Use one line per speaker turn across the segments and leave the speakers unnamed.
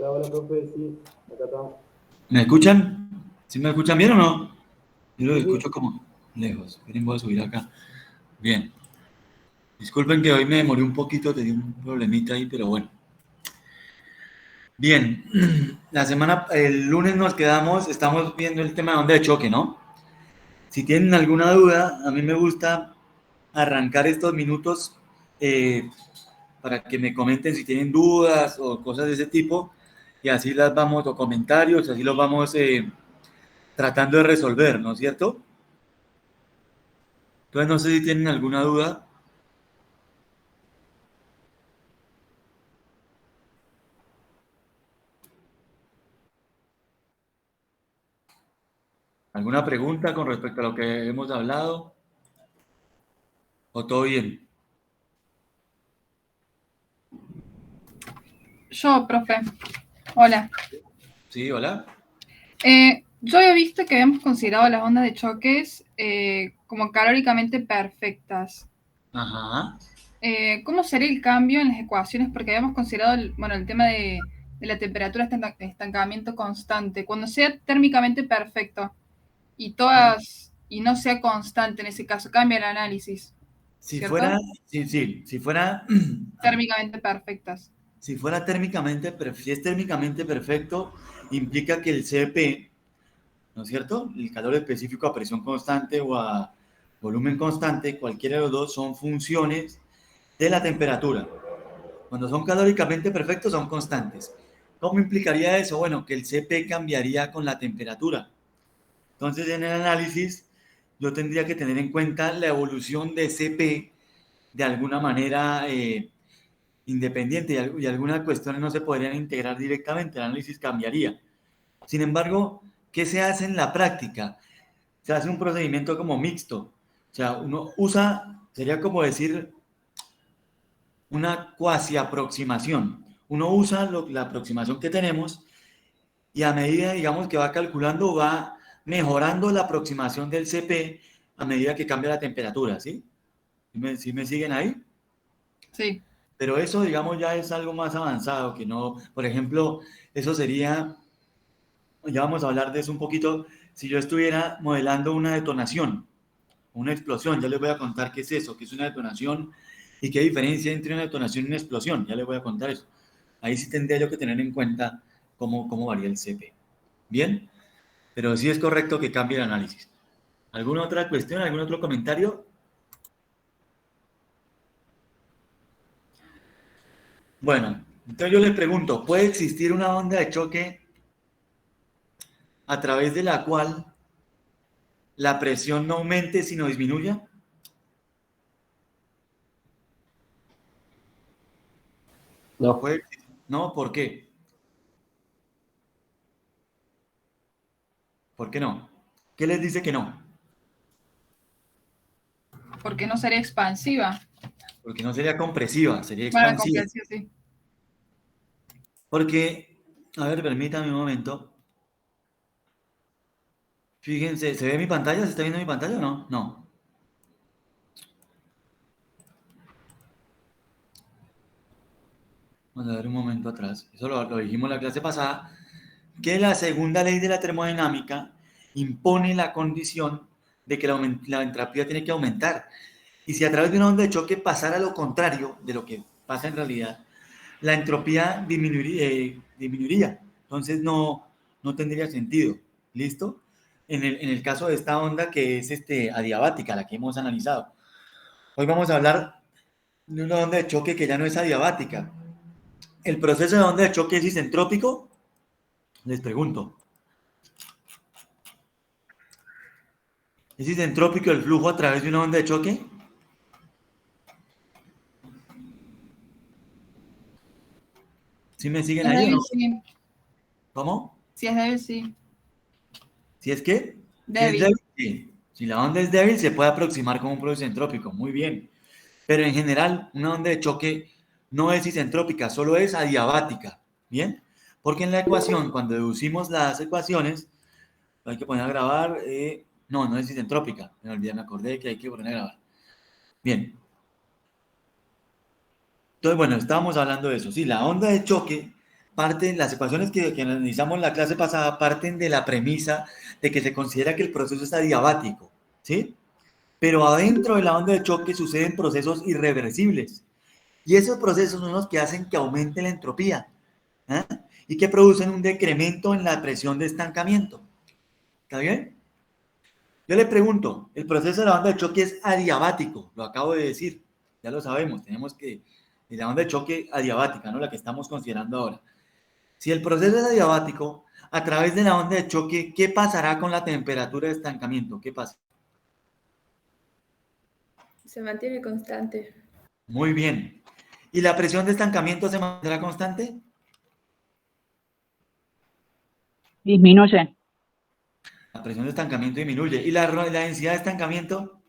Hola, hola, profe, sí, acá estamos.
¿Me escuchan? ¿Sí me escuchan bien o no? Yo lo
Sí,
escucho
sí.
como lejos. Miren, voy a subir acá. Bien. Disculpen que hoy me demoré un poquito, tenía un problemita ahí, pero bueno. Bien. El lunes nos quedamos, estamos viendo el tema de onda de choque, ¿no? Si tienen alguna duda, a mí me gusta arrancar estos minutos para que me comenten si tienen dudas o cosas de ese tipo, y así las vamos, o comentarios, así los vamos tratando de resolver, ¿no es cierto? Entonces no sé si tienen alguna duda. ¿Alguna pregunta con respecto a lo que hemos hablado? ¿O todo bien?
Yo, profe. Hola.
Sí, hola.
Yo había visto que habíamos considerado las ondas de choques como calóricamente perfectas.
Ajá.
¿Cómo sería el cambio en las ecuaciones? Porque habíamos considerado el tema de la temperatura estancamiento constante. Cuando sea térmicamente perfecto y no sea constante en ese caso, cambia el análisis,
Si
¿cierto?
fuera, si fuera,
Térmicamente perfectas.
si fuera térmicamente, si es térmicamente perfecto, implica que el CP, ¿no es cierto? El calor específico a presión constante o a volumen constante, cualquiera de los dos son funciones de la temperatura. Cuando son calóricamente perfectos son constantes. ¿Cómo implicaría eso? Bueno, que el CP cambiaría con la temperatura. Entonces, en el análisis, yo tendría que tener en cuenta la evolución de CP de alguna manera independiente y algunas cuestiones no se podrían integrar directamente, el análisis cambiaría. Sin embargo, ¿qué se hace en la práctica? Se hace un procedimiento como mixto. O sea, uno usa, sería como decir, una cuasi aproximación. Uno usa la aproximación que tenemos y a medida, digamos, que va calculando, va mejorando la aproximación del CP a medida que cambia la temperatura, ¿sí? ¿Sí me siguen ahí?
Sí.
Pero eso, digamos, ya es algo más avanzado, que no, por ejemplo, eso sería, ya vamos a hablar de eso un poquito, si yo estuviera modelando una detonación, una explosión, ya les voy a contar qué es eso, qué es una detonación y qué diferencia entre una detonación y una explosión, ya les voy a contar eso. Ahí sí tendría yo que tener en cuenta cómo varía el CP. Bien, pero sí es correcto que cambie el análisis. ¿Alguna otra cuestión, algún otro comentario? Bueno, entonces yo les pregunto, ¿puede existir una onda de choque a través de la cual la presión no aumente sino disminuya?
No,
¿Puede? No, ¿por qué? ¿Por qué no? ¿Qué les dice que no?
Porque no sería expansiva.
Porque no sería compresiva, sería
Bueno,
expansiva.
comprensiva, sí.
Porque, a ver, permítame un momento. Fíjense, ¿se ve mi pantalla? ¿Se está viendo mi pantalla o no? No. Vamos a ver un momento atrás. Eso lo dijimos en la clase pasada, que la segunda ley de la termodinámica impone la condición de que la entropía tiene que aumentar. Y si a través de una onda de choque pasara lo contrario de lo que pasa en realidad, la entropía disminuiría. Entonces no tendría sentido. ¿Listo? En el caso de esta onda que es adiabática, la que hemos analizado. Hoy vamos a hablar de una onda de choque que ya no es adiabática. ¿El proceso de onda de choque es isentrópico? Les pregunto. ¿Es isentrópico el flujo a través de una onda de choque? ¿Sí me siguen
Es
ahí o
débil,
no?
sí.
¿Cómo?
Si es débil, sí.
¿Si es qué? Si es
Débil.
débil, sí. Si la onda es débil, se puede aproximar como un proceso isentrópico. Muy bien. Pero en general, una onda de choque no es isentrópica, solo es adiabática. ¿Bien? Porque en la ecuación, cuando deducimos las ecuaciones, hay que poner a grabar. No es isentrópica. Me olvidé, me acordé que hay que poner a grabar. Bien. Entonces, bueno, estábamos hablando de eso. Sí, la onda de choque las ecuaciones que analizamos en la clase pasada parten de la premisa de que se considera que el proceso es adiabático, ¿sí? Pero adentro de la onda de choque suceden procesos irreversibles. Y esos procesos son los que hacen que aumente la entropía, ¿eh? Y que producen un decremento en la presión de estancamiento. ¿Está bien? Yo le pregunto, el proceso de la onda de choque es adiabático, lo acabo de decir, ya lo sabemos, tenemos que, la onda de choque adiabática, ¿no? La que estamos considerando ahora. Si el proceso es adiabático, a través de la onda de choque, ¿qué pasará con la temperatura de estancamiento? ¿Qué pasa?
Se mantiene constante.
Muy bien. ¿Y la presión de estancamiento se mantendrá constante?
Disminuye.
La presión de estancamiento disminuye. ¿Y la densidad de estancamiento?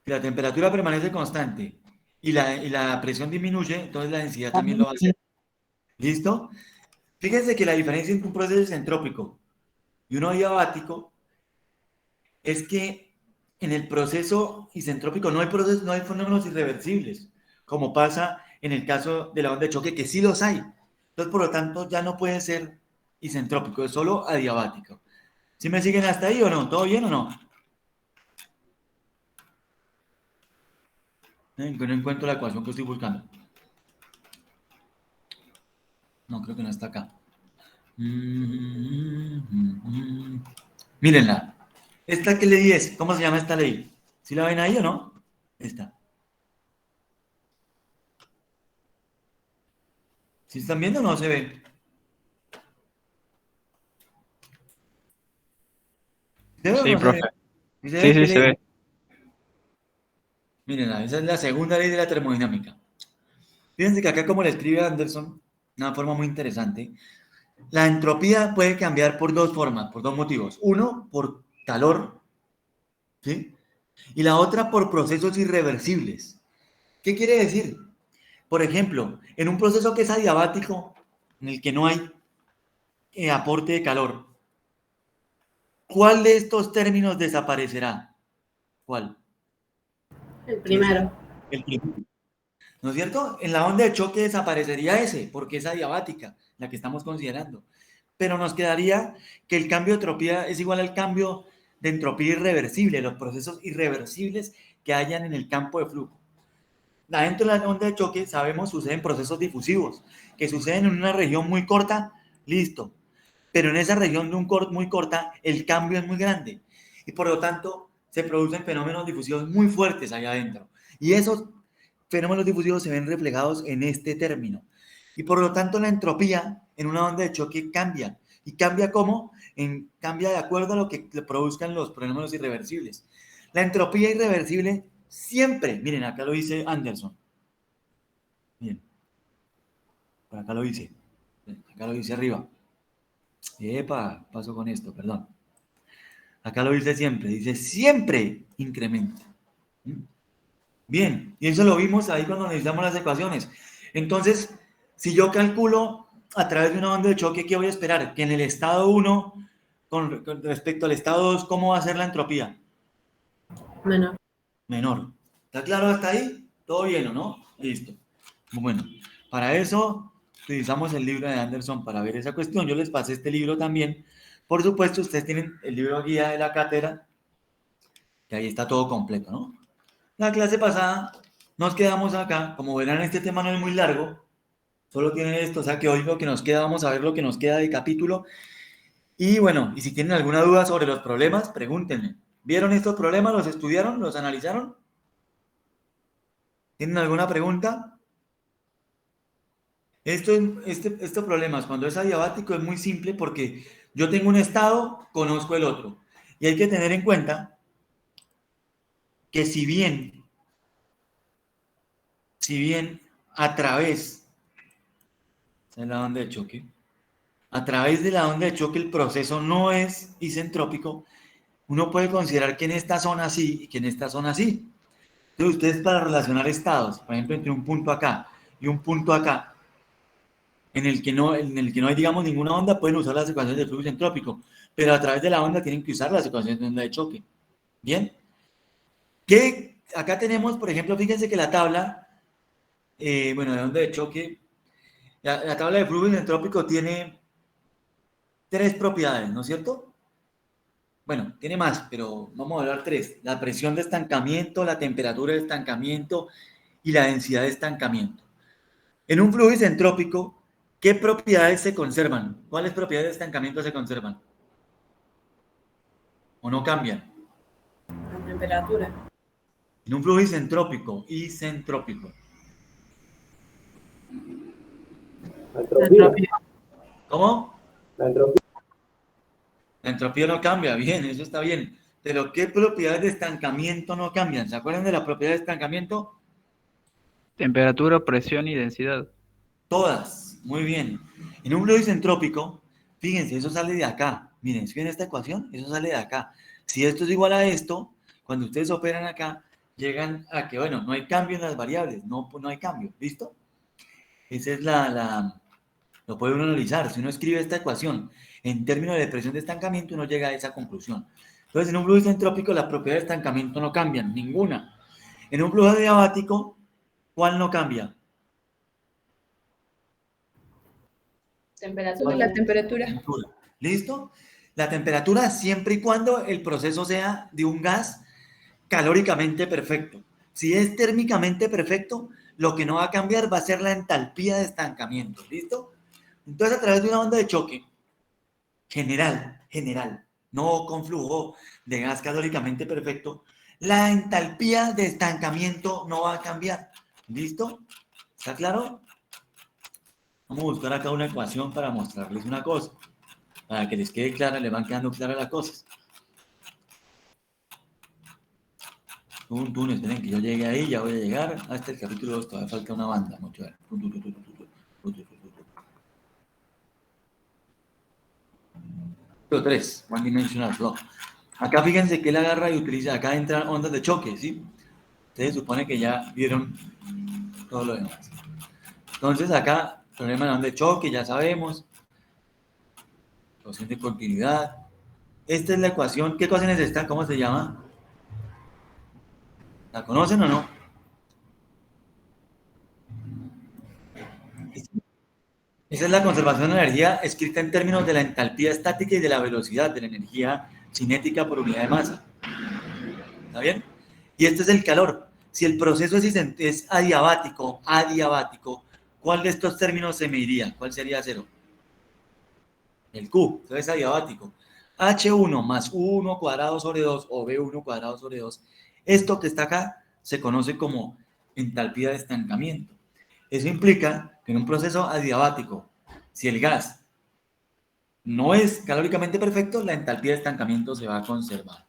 Si la temperatura permanece constante y la presión disminuye, entonces la densidad también lo va a hacer. ¿Listo? Fíjense que la diferencia entre un proceso isentrópico y uno adiabático es que en el proceso isentrópico no hay fenómenos irreversibles, como pasa en el caso de la onda de choque, que sí los hay. Entonces, por lo tanto, ya no puede ser isentrópico, es solo adiabático. ¿Sí me siguen hasta ahí o no? ¿Todo bien o no? No encuentro la ecuación que estoy buscando. No, creo que no está acá. Mírenla. ¿Esta qué ley es? ¿Cómo se llama esta ley? ¿Sí la ven ahí o no? Esta. ¿Sí están viendo o no se ve? ¿Se ve o
Sí,
no se
profe.
ve? ¿Sí se
Sí,
ve?
sí,
¿Qué
se
ley?
ve.
Mírenla, esa es la segunda ley de la termodinámica. Fíjense que acá como le escribe Anderson, una forma muy interesante, la entropía puede cambiar por dos formas, por dos motivos. Uno, por calor, ¿sí? Y la otra por procesos irreversibles. ¿Qué quiere decir? Por ejemplo, en un proceso que es adiabático, en el que no hay aporte de calor, ¿cuál de estos términos desaparecerá? ¿Cuál?
El primero.
El primero. ¿No es cierto? En la onda de choque desaparecería ese, porque es adiabática, la que estamos considerando. Pero nos quedaría que el cambio de entropía es igual al cambio de entropía irreversible, los procesos irreversibles que hayan en el campo de flujo. Adentro de la onda de choque, sabemos, suceden procesos difusivos, que suceden en una región muy corta, listo. Pero en esa región muy corta, el cambio es muy grande. Y por lo tanto, se producen fenómenos difusivos muy fuertes allá adentro. Y esos fenómenos difusivos se ven reflejados en este término. Y por lo tanto, la entropía en una onda de choque cambia. ¿Y cambia cómo? Cambia de acuerdo a lo que produzcan los fenómenos irreversibles. La entropía irreversible siempre, miren, acá lo dice Anderson. Miren, por acá lo dice arriba. Epa, paso con esto, perdón. Acá lo dice siempre incrementa. Bien, y eso lo vimos ahí cuando analizamos las ecuaciones. Entonces, si yo calculo a través de una onda de choque, ¿qué voy a esperar? Que en el estado 1, con respecto al estado 2, ¿cómo va a ser la entropía?
Menor.
Menor. ¿Está claro hasta ahí? ¿Todo bien o no? Listo. Bueno, para eso utilizamos el libro de Anderson para ver esa cuestión. Yo les pasé este libro también. Por supuesto, ustedes tienen el libro guía de la cátedra, que ahí está todo completo, ¿no? La clase pasada nos quedamos acá. Como verán, este tema no es muy largo. Solo tiene esto, o sea que hoy lo que nos queda, vamos a ver lo que nos queda de capítulo. Y bueno, y si tienen alguna duda sobre los problemas, pregúntenme. ¿Vieron estos problemas? ¿Los estudiaron? ¿Los analizaron? ¿Tienen alguna pregunta? Estos problemas, cuando es adiabático, es muy simple porque yo tengo un estado, conozco el otro. Y hay que tener en cuenta que si bien a través de la onda de choque, el proceso no es isentrópico, uno puede considerar que en esta zona sí y que en esta zona sí. Entonces ustedes, para relacionar estados, por ejemplo, entre un punto acá y un punto acá, en el que no hay, digamos, ninguna onda, pueden usar las ecuaciones de flujo isentrópico, pero a través de la onda tienen que usar las ecuaciones de onda de choque. ¿Bien? Acá tenemos, por ejemplo, fíjense que la tabla bueno, de onda de choque, la tabla de flujo isentrópico tiene 3 propiedades, ¿no es cierto? Bueno, tiene más, pero vamos a hablar 3. La presión de estancamiento, la temperatura de estancamiento y la densidad de estancamiento. En un flujo isentrópico, ¿qué propiedades se conservan? ¿Cuáles propiedades de estancamiento se conservan? ¿O no cambian?
La temperatura.
En un flujo isentrópico.
La entropía.
¿Cómo?
La entropía.
La entropía no cambia, bien, eso está bien. Pero ¿qué propiedades de estancamiento no cambian? ¿Se acuerdan de las propiedades de estancamiento?
Temperatura, presión y densidad.
Todas, muy bien. En un flujo isentrópico, fíjense, eso sale de acá. Miren, si ven esta ecuación, eso sale de acá. Si esto es igual a esto, cuando ustedes operan acá, llegan a que, bueno, no hay cambio en las variables, no hay cambio, ¿listo? Esa es lo puede uno analizar. Si uno escribe esta ecuación en términos de presión de estancamiento, uno llega a esa conclusión. Entonces, en un flujo isentrópico, las propiedades de estancamiento no cambian, ninguna. En un flujo adiabático, ¿cuál no cambia?
Temperatura. La temperatura.
¿Listo? La temperatura siempre y cuando el proceso sea de un gas calóricamente perfecto. Si es térmicamente perfecto, lo que no va a cambiar va a ser la entalpía de estancamiento. ¿Listo? Entonces, a través de una onda de choque general, no con flujo de gas calóricamente perfecto, la entalpía de estancamiento no va a cambiar. ¿Listo? ¿Está claro? Vamos a buscar acá una ecuación para mostrarles una cosa. Para que les quede clara, les van quedando claras las cosas. Esperen que yo llegue ahí, ya voy a llegar hasta el capítulo 2, todavía falta una banda. Mucho ver. Capítulo 3, One Dimensional Flow. Acá fíjense que él agarra y utiliza, acá entran ondas de choque, ¿sí? Ustedes supone que ya vieron todo lo demás. Entonces acá, problema de onda de choque, ya sabemos. Ecuación de continuidad. Esta es la ecuación. ¿Qué ecuación es esta? ¿Cómo se llama? ¿La conocen o no? Esa es la conservación de energía escrita en términos de la entalpía estática y de la velocidad de la energía cinética por unidad de masa. ¿Está bien? Y este es el calor. Si el proceso es adiabático, ¿cuál de estos términos se mediría? ¿Cuál sería 0? El Q, entonces es adiabático. H1 más U1 cuadrado sobre 2 o B1 cuadrado sobre 2. Esto que está acá se conoce como entalpía de estancamiento. Eso implica que en un proceso adiabático, si el gas no es calóricamente perfecto, la entalpía de estancamiento se va a conservar.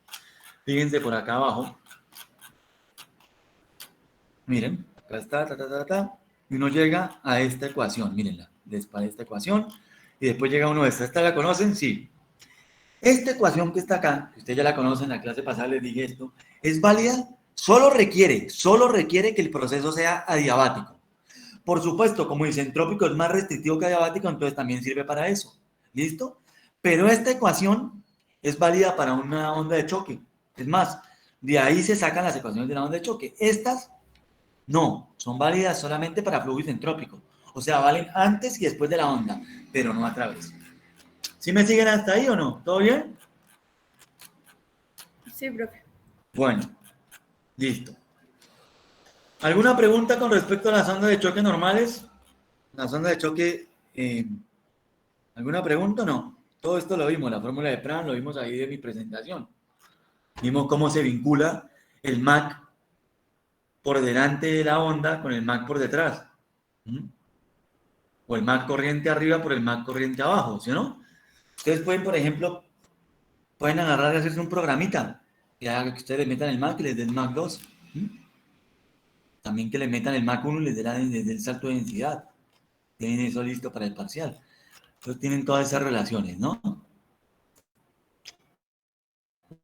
Fíjense por acá abajo. Miren, acá está, y uno llega a esta ecuación, mírenla, para esta ecuación, y después llega uno a esta. ¿Esta la conocen? Sí. Esta ecuación que está acá, que ustedes ya la conocen, en la clase pasada les dije esto, es válida, solo requiere que el proceso sea adiabático. Por supuesto, como isentrópico es más restrictivo que adiabático, entonces también sirve para eso. ¿Listo? Pero esta ecuación es válida para una onda de choque. Es más, de ahí se sacan las ecuaciones de la onda de choque. Estas no, son válidas solamente para flujo isentrópico. O sea, valen antes y después de la onda, pero no a través. ¿Sí me siguen hasta ahí o no? ¿Todo bien?
Sí, profe.
Bueno, listo. ¿Alguna pregunta con respecto a las ondas de choque normales? Las ondas de choque, ¿alguna pregunta o no? Todo esto lo vimos, la fórmula de Pran, lo vimos ahí de mi presentación. Vimos cómo se vincula el Mach por delante de la onda con el Mach por detrás. O el Mach corriente arriba por el Mach corriente abajo, ¿sí o no? Ustedes pueden, por ejemplo, pueden agarrar y hacerse un programita que haga que ustedes le metan el Mach y les den Mach 2. También que le metan el Mach 1 y les den el salto de densidad. Tienen eso listo para el parcial. Entonces tienen todas esas relaciones, ¿no?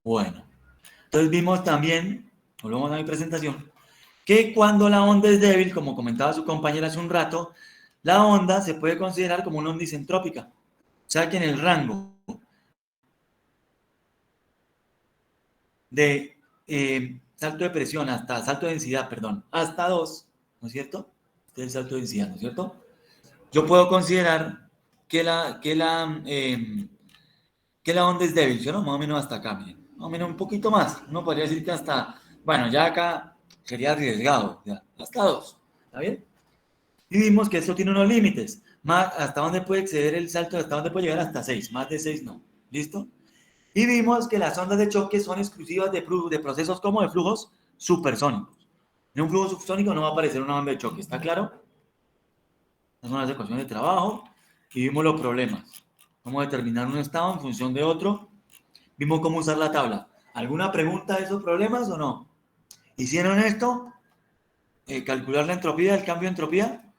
Bueno. Entonces vimos también, volvemos a mi presentación, que cuando la onda es débil, como comentaba su compañera hace un rato, la onda se puede considerar como una onda isentrópica. O sea que en el rango de salto de presión salto de densidad, hasta 2, ¿no es cierto? Este es el salto de densidad, ¿no es cierto? Yo puedo considerar que la onda es débil, ¿sí o no? Más o menos hasta acá, miren. Más o menos un poquito más. Uno podría decir que hasta, bueno, ya acá sería arriesgado, ya, hasta 2, ¿está bien? Y vimos que esto tiene unos límites. Más, ¿hasta dónde puede exceder el salto? ¿Hasta dónde puede llegar? Hasta 6, más de 6 no. ¿Listo? Y vimos que las ondas de choque son exclusivas de procesos como de flujos supersónicos. En un flujo subsónico no va a aparecer una onda de choque, ¿está claro? Estas son las ecuaciones de trabajo y vimos los problemas. Cómo determinar un estado en función de otro. Vimos cómo usar la tabla. ¿Alguna pregunta de esos problemas o no? ¿Hicieron esto? ¿Calcular la entropía, el cambio de entropía?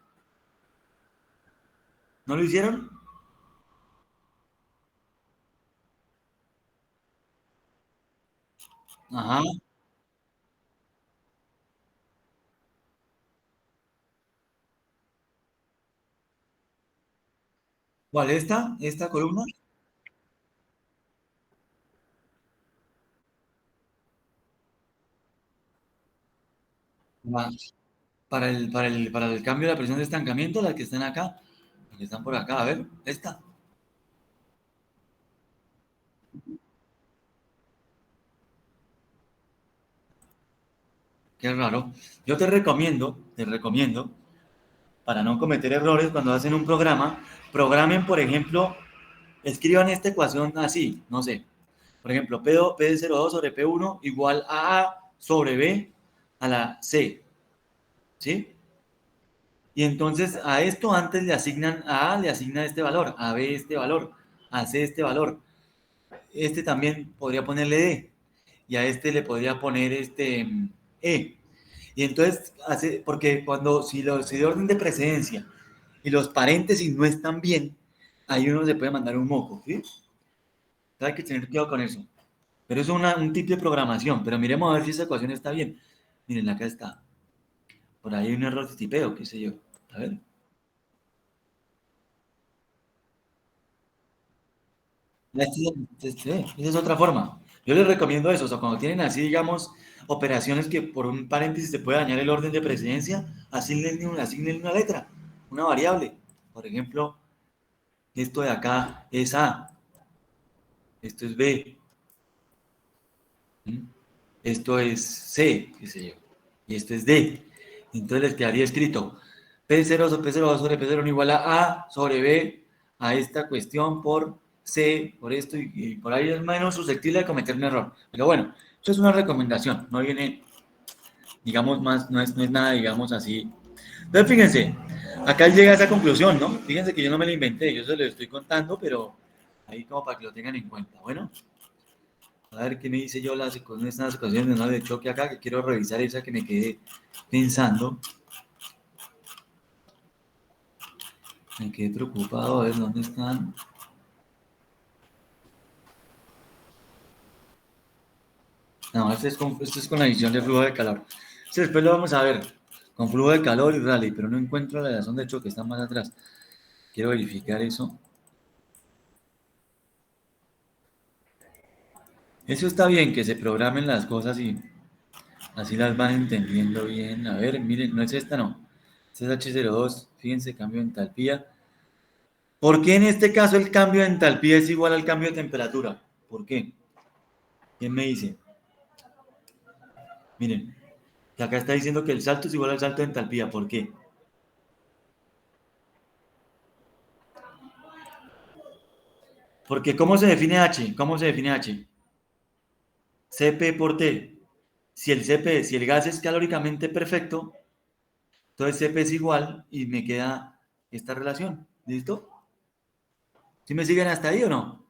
¿No lo hicieron? Ajá. ¿Cuál esta? ¿Esta columna? Va. Para el cambio de la presión de estancamiento, las que están acá, las que están por acá, a ver, esta. Qué raro. Yo te recomiendo, para no cometer errores cuando hacen un programa, programen, por ejemplo, escriban esta ecuación así, no sé. Por ejemplo, P02 sobre P1 igual a A sobre B a la C, ¿sí? Y entonces a esto antes le asignan a le asigna este valor, a B este valor, a C este valor. Este también podría ponerle D y a este le podría poner E. Y entonces, porque si de orden de precedencia y los paréntesis no están bien, ahí uno se puede mandar un moco, ¿sí? Hay que tener cuidado con eso. Pero es un tipo de programación. Pero miremos a ver si esa ecuación está bien. Miren, acá está. Por ahí hay un error de tipeo, qué sé yo. A ver. Esa es otra forma. Yo les recomiendo eso. O sea, cuando tienen así, digamos, operaciones que por un paréntesis se puede dañar el orden de precedencia, asignen una letra, una variable. Por ejemplo, esto de acá es A, esto es B, ¿sí? Esto es C, qué sé yo, y esto es D. Entonces les quedaría escrito P0 sobre P02 sobre P0 igual a sobre B a esta cuestión por C, por esto, y por ahí es menos susceptible de cometer un error. Pero bueno, eso es una recomendación, no viene, digamos, más, no es nada, digamos, así. Entonces, fíjense, acá llega a esa conclusión, ¿no? Fíjense que yo no me la inventé, yo se lo estoy contando, pero ahí como para que lo tengan en cuenta. Bueno, a ver qué me dice yo las ecuaciones de choque acá, que quiero revisar esa que me quedé pensando. Me quedé preocupado, a ver dónde están. No, esto es con la edición de flujo de calor. Después lo vamos a ver con flujo de calor y rally, pero no encuentro la razón de choque, está más atrás. Quiero verificar eso. Eso está bien, que se programen las cosas y así las van entendiendo bien. A ver, miren, no es esta, no. Esta es H02, fíjense, cambio de entalpía. ¿Por qué en este caso el cambio de entalpía es igual al cambio de temperatura? ¿Por qué? ¿Quién me dice? Miren, que acá está diciendo que el salto es igual al salto de entalpía. ¿Por qué? Porque ¿cómo se define H? ¿Cómo se define H? Cp por T. Si el gas es calóricamente perfecto, entonces Cp es igual y me queda esta relación. ¿Listo? ¿Sí me siguen hasta ahí o no?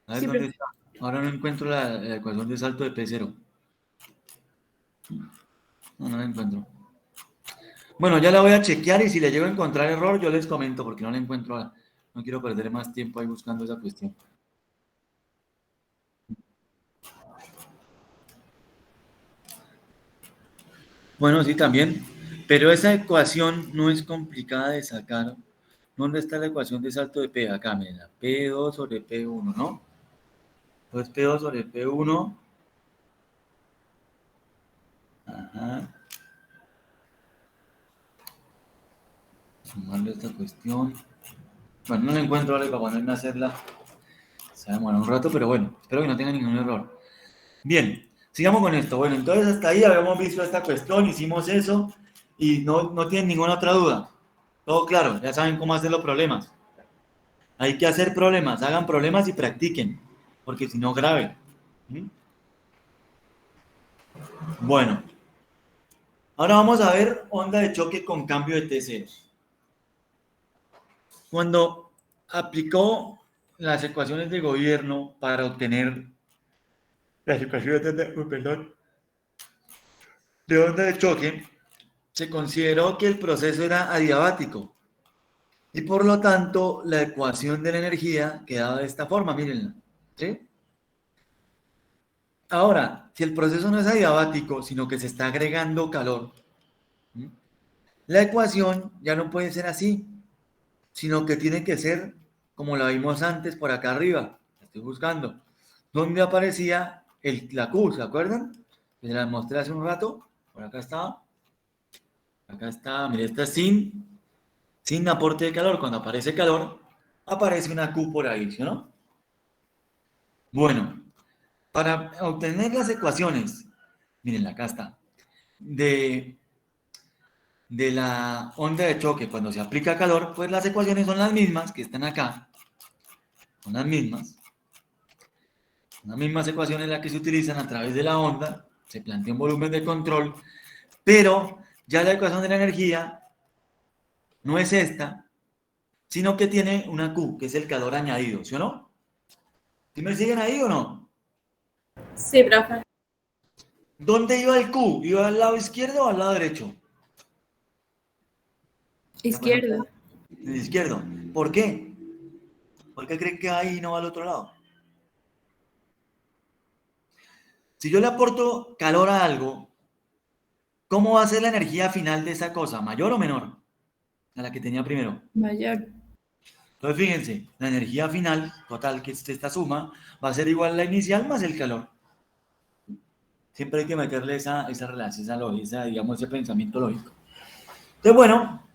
A ver
Sí,
dónde está. Ahora no encuentro la ecuación de salto de P0. No la encuentro. Bueno, ya la voy a chequear y si le llego a encontrar error, yo les comento porque no la encuentro ahora. No quiero perder más tiempo ahí buscando esa cuestión. Bueno, sí, también. Pero esa ecuación no es complicada de sacar. ¿Dónde está la ecuación de salto de P? Acá, mira. P2 sobre P1, ¿no? Entonces P2 sobre P1. Ajá. Sumarle esta cuestión. Bueno, no la encuentro, vale, para ponerme a hacerla. Se va a demorar un rato, pero bueno, espero que no tenga ningún error. Bien, sigamos con esto. Bueno, entonces hasta ahí habíamos visto esta cuestión, hicimos eso y no tienen ninguna otra duda. Todo claro, ya saben cómo hacer los problemas. Hay que hacer problemas, hagan problemas y practiquen, porque si no, grave. ¿Mm? Bueno, ahora vamos a ver onda de choque con cambio de T0. Cuando aplicó las ecuaciones de gobierno para obtener las ecuaciones de onda de choque, se consideró que el proceso era adiabático y por lo tanto la ecuación de la energía quedaba de esta forma, mírenla, ¿sí? Ahora, si el proceso no es adiabático, sino que se está agregando calor, ¿sí?, la ecuación ya no puede ser así, sino que tiene que ser como la vimos antes por acá arriba. La estoy buscando. ¿Dónde aparecía la Q? ¿Se acuerdan? Que se la mostré hace un rato. Por acá estaba. Acá está. Mire, esta es sin aporte de calor. Cuando aparece calor, aparece una Q por ahí, ¿sí o no? Bueno, para obtener las ecuaciones, miren, acá está, de la onda de choque cuando se aplica calor, pues las ecuaciones son las mismas que están acá. Son las mismas ecuaciones las que se utilizan a través de la onda, se plantea un volumen de control, pero ya la ecuación de la energía no es esta, sino que tiene una Q, que es el calor añadido, ¿sí o no? ¿Sí me siguen ahí o no?
Sí, profe.
¿Dónde iba el Q? ¿Iba al lado izquierdo o al lado derecho?
Izquierdo.
El izquierdo. ¿Por qué? ¿Por qué creen que ahí no va al otro lado? Si yo le aporto calor a algo, ¿cómo va a ser la energía final de esa cosa? ¿Mayor o menor a la que tenía primero?
Mayor.
Entonces, fíjense, la energía final total, que es esta suma, va a ser igual a la inicial más el calor. Siempre hay que meterle esa relación, esa lógica, digamos, ese pensamiento lógico. Entonces, bueno,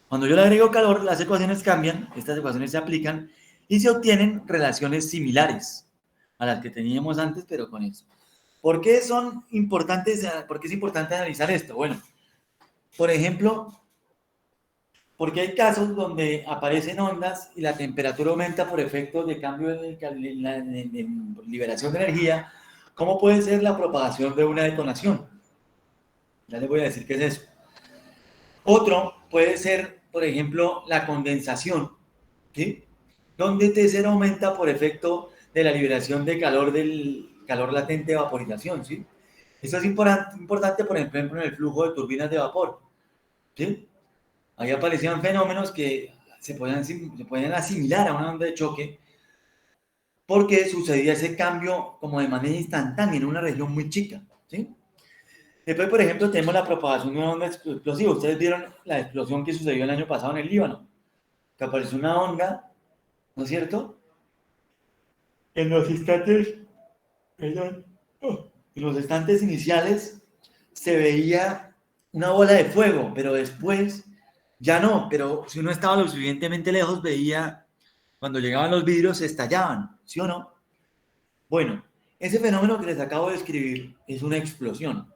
cuando yo le agrego calor, las ecuaciones cambian, estas ecuaciones se aplican y se obtienen relaciones similares a las que teníamos antes, pero con eso. ¿Por qué son importantes? ¿Por qué es importante analizar esto? Bueno, por ejemplo, porque hay casos donde aparecen ondas y la temperatura aumenta por efectos de cambio en liberación de energía. ¿Cómo puede ser la propagación de una detonación? Ya les voy a decir qué es eso. Otro puede ser, por ejemplo, la condensación, ¿sí?, donde T0 aumenta por efecto de la liberación de calor del calor latente de vaporización, ¿sí? Eso es importante, por ejemplo, en el flujo de turbinas de vapor, ¿sí? Ahí aparecían fenómenos que se podían asimilar a una onda de choque porque sucedía ese cambio como de manera instantánea en una región muy chica, ¿sí? Después, por ejemplo, tenemos la propagación de una onda explosiva. Ustedes vieron la explosión que sucedió el año pasado en el Líbano, que apareció una onda, ¿no es cierto? En los instantes, perdón, en los instantes iniciales se veía una bola de fuego, pero después ya no, pero si uno estaba lo suficientemente lejos veía cuando llegaban los vidrios se estallaban, ¿sí o no? Bueno, ese fenómeno que les acabo de describir es una explosión.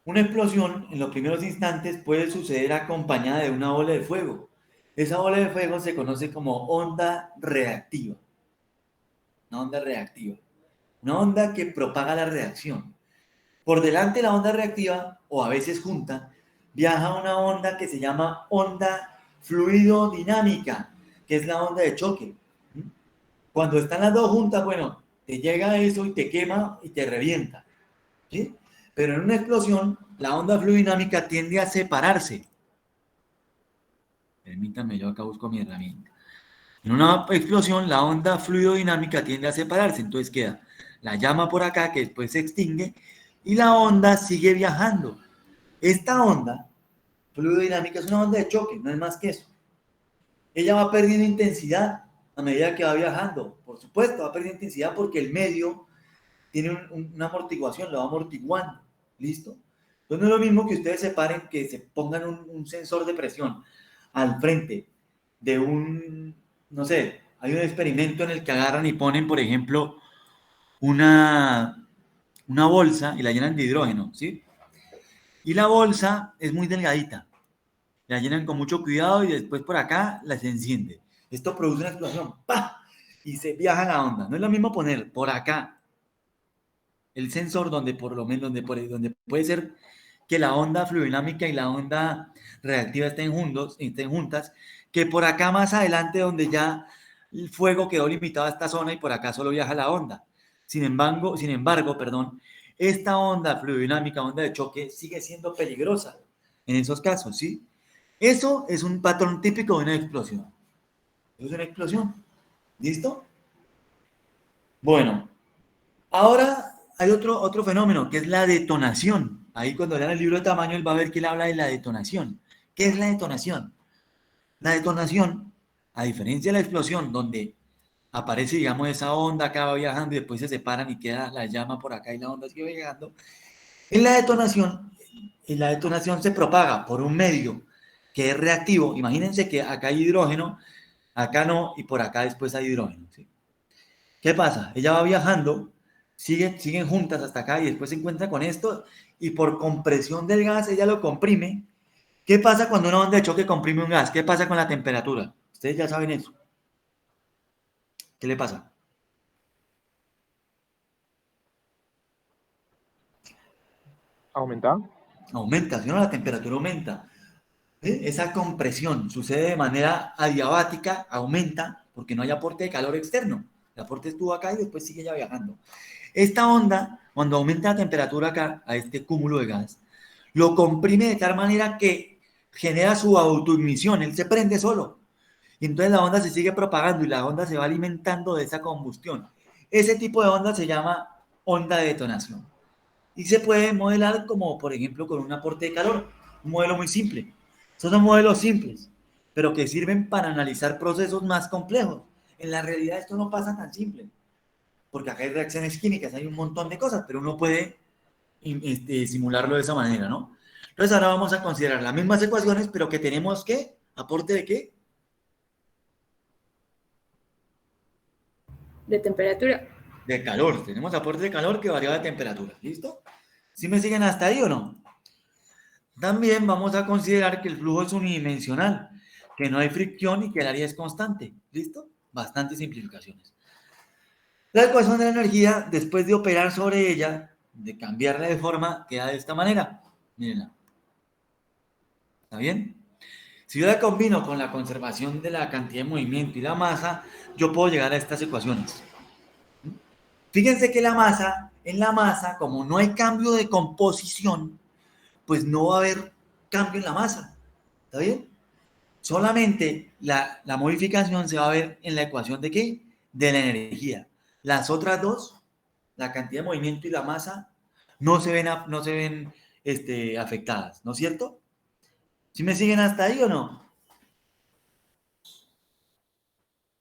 Una explosión en los primeros instantes puede suceder acompañada de una bola de fuego. Esa bola de fuego se conoce como onda reactiva. Una onda reactiva. Una onda que propaga la reacción. Por delante de la onda reactiva, o a veces junta, viaja una onda que se llama onda fluidodinámica, que es la onda de choque. Cuando están las dos juntas, bueno, te llega eso y te quema y te revienta, ¿sí? Pero en una explosión, la onda fluidodinámica tiende a separarse. Permítanme, yo acá busco mi herramienta. En una explosión, la onda fluidodinámica tiende a separarse, entonces queda la llama por acá que después se extingue y la onda sigue viajando. Esta onda fluidodinámica es una onda de choque, no es más que eso. Ella va perdiendo intensidad a medida que va viajando. Por supuesto, va perdiendo intensidad porque el medio tiene una amortiguación, lo va amortiguando. ¿Listo? Entonces no es lo mismo que ustedes separen, que se pongan un sensor de presión al frente de no sé, hay un experimento en el que agarran y ponen, por ejemplo, una bolsa y la llenan de hidrógeno, ¿sí? Y la bolsa es muy delgadita. La llenan con mucho cuidado y después por acá las enciende. Esto produce una explosión, ¡pah! Y se viaja la onda. No es lo mismo poner por acá el sensor donde por lo menos donde puede ser que la onda fluidinámica y la onda reactiva estén juntas, que por acá más adelante donde ya el fuego quedó limitado a esta zona y por acá solo viaja la onda. Sin embargo, esta onda fluidinámica, onda de choque, sigue siendo peligrosa en esos casos, ¿sí? Eso es un patrón típico de una explosión. Eso es una explosión. ¿Listo? Bueno, ahora hay otro fenómeno que es la detonación. Ahí cuando lean el libro de tamaño, él va a ver que él habla de la detonación. ¿Qué es la detonación? La detonación, a diferencia de la explosión, donde aparece, digamos, esa onda acá va viajando y después se separan y queda la llama por acá y la onda sigue viajando. En la detonación se propaga por un medio que es reactivo. Imagínense que acá hay hidrógeno, acá no, y por acá después hay hidrógeno, ¿sí? ¿Qué pasa? Ella va viajando, siguen juntas hasta acá y después se encuentra con esto y por compresión del gas ella lo comprime. ¿Qué pasa cuando una onda de choque comprime un gas? ¿Qué pasa con la temperatura? Ustedes ya saben eso. ¿Qué le pasa?
¿Aumenta?
Aumenta, ¿sí no? La temperatura aumenta. ¿Sí? Esa compresión sucede de manera adiabática, aumenta, porque no hay aporte de calor externo. El aporte estuvo acá y después sigue ya viajando. Esta onda, cuando aumenta la temperatura acá, a este cúmulo de gas, lo comprime de tal manera que genera su autoignición, él se prende solo. Y entonces la onda se sigue propagando y la onda se va alimentando de esa combustión. Ese tipo de onda se llama onda de detonación. Y se puede modelar como, por ejemplo, con un aporte de calor. Un modelo muy simple. Estos son modelos simples, pero que sirven para analizar procesos más complejos. En la realidad esto no pasa tan simple, porque acá hay reacciones químicas, hay un montón de cosas, pero uno puede simularlo de esa manera, ¿no? Entonces ahora vamos a considerar las mismas ecuaciones, pero que tenemos, ¿qué? ¿Aporte de qué?
De temperatura.
De calor. Tenemos aporte de calor que varía de temperatura. ¿Listo? ¿Sí me siguen hasta ahí o no? También vamos a considerar que el flujo es unidimensional, que no hay fricción y que el área es constante. ¿Listo? Bastantes simplificaciones. La ecuación de la energía, después de operar sobre ella, de cambiarla de forma, queda de esta manera. Mírenla. ¿Está bien? Si yo la combino con la conservación de la cantidad de movimiento y la masa, yo puedo llegar a estas ecuaciones. Fíjense que en la masa, como no hay cambio de composición, pues no va a haber cambio en la masa. ¿Está bien? Solamente la modificación se va a ver en la ecuación de ¿qué? De la energía. Las otras dos, la cantidad de movimiento y la masa, no se ven afectadas, ¿no es cierto? ¿Sí me siguen hasta ahí o no?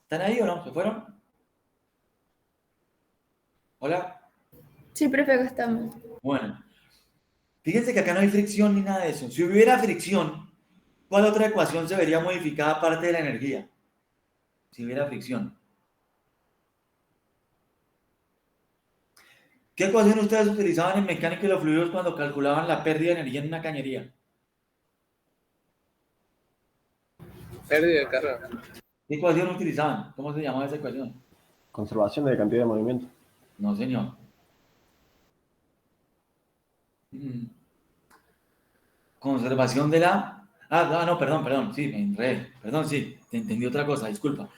¿Están ahí o no? ¿Se fueron? ¿Hola?
Sí, profe, acá estamos.
Bueno, fíjense que acá no hay fricción ni nada de eso. Si hubiera fricción, ¿cuál otra ecuación se vería modificada aparte de la energía? Si hubiera fricción. ¿Qué ecuación ustedes utilizaban en mecánica de los fluidos cuando calculaban la pérdida de energía en una cañería?
Pérdida de carga.
¿Qué ecuación utilizaban? ¿Cómo se llamaba esa ecuación?
Conservación de cantidad de movimiento.
No, señor. Conservación de la... no, perdón, sí, me enredé. Perdón, sí, te entendí otra cosa, disculpa.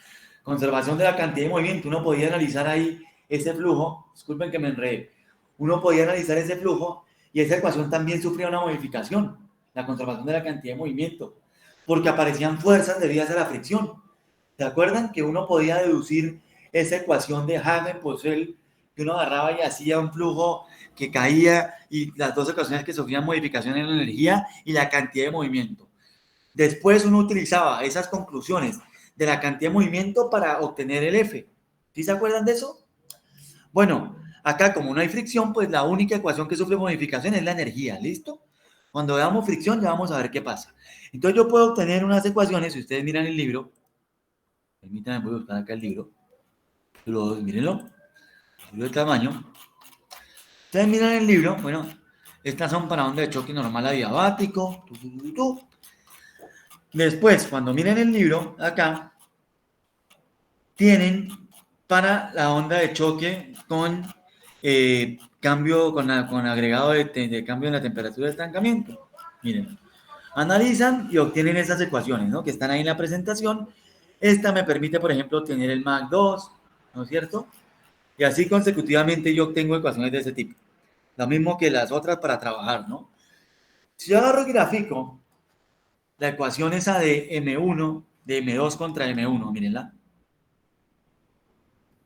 Conservación de la cantidad de movimiento. Uno podía analizar ahí ese flujo, disculpen que me enredé. Uno podía analizar ese flujo y esa ecuación también sufría una modificación, la conservación de la cantidad de movimiento, porque aparecían fuerzas debidas a la fricción. ¿Se acuerdan que uno podía deducir esa ecuación de Hagen-Poiseuille, que uno agarraba y hacía un flujo que caía y las dos ecuaciones que sufrían modificación en la energía y la cantidad de movimiento? Después uno utilizaba esas conclusiones de la cantidad de movimiento para obtener el F. ¿Sí se acuerdan de eso? Bueno, acá como no hay fricción, pues la única ecuación que sufre modificación es la energía, ¿listo? Cuando veamos fricción ya vamos a ver qué pasa. Entonces yo puedo obtener unas ecuaciones, si ustedes miran el libro, permítanme, voy a buscar acá el libro, mírenlo, el libro de tamaño. Ustedes miran el libro, bueno, estas son para onda de choque normal adiabático. Después, cuando miren el libro, acá, tienen para la onda de choque con cambio, con agregado de cambio en la temperatura de estancamiento. Miren, analizan y obtienen esas ecuaciones, ¿no? Que están ahí en la presentación. Esta me permite, por ejemplo, obtener el Mach 2, ¿no es cierto? Y así consecutivamente yo obtengo ecuaciones de ese tipo. Lo mismo que las otras para trabajar, ¿no? Si yo agarro y grafico la ecuación esa de M1, de M2 contra M1, mírenla.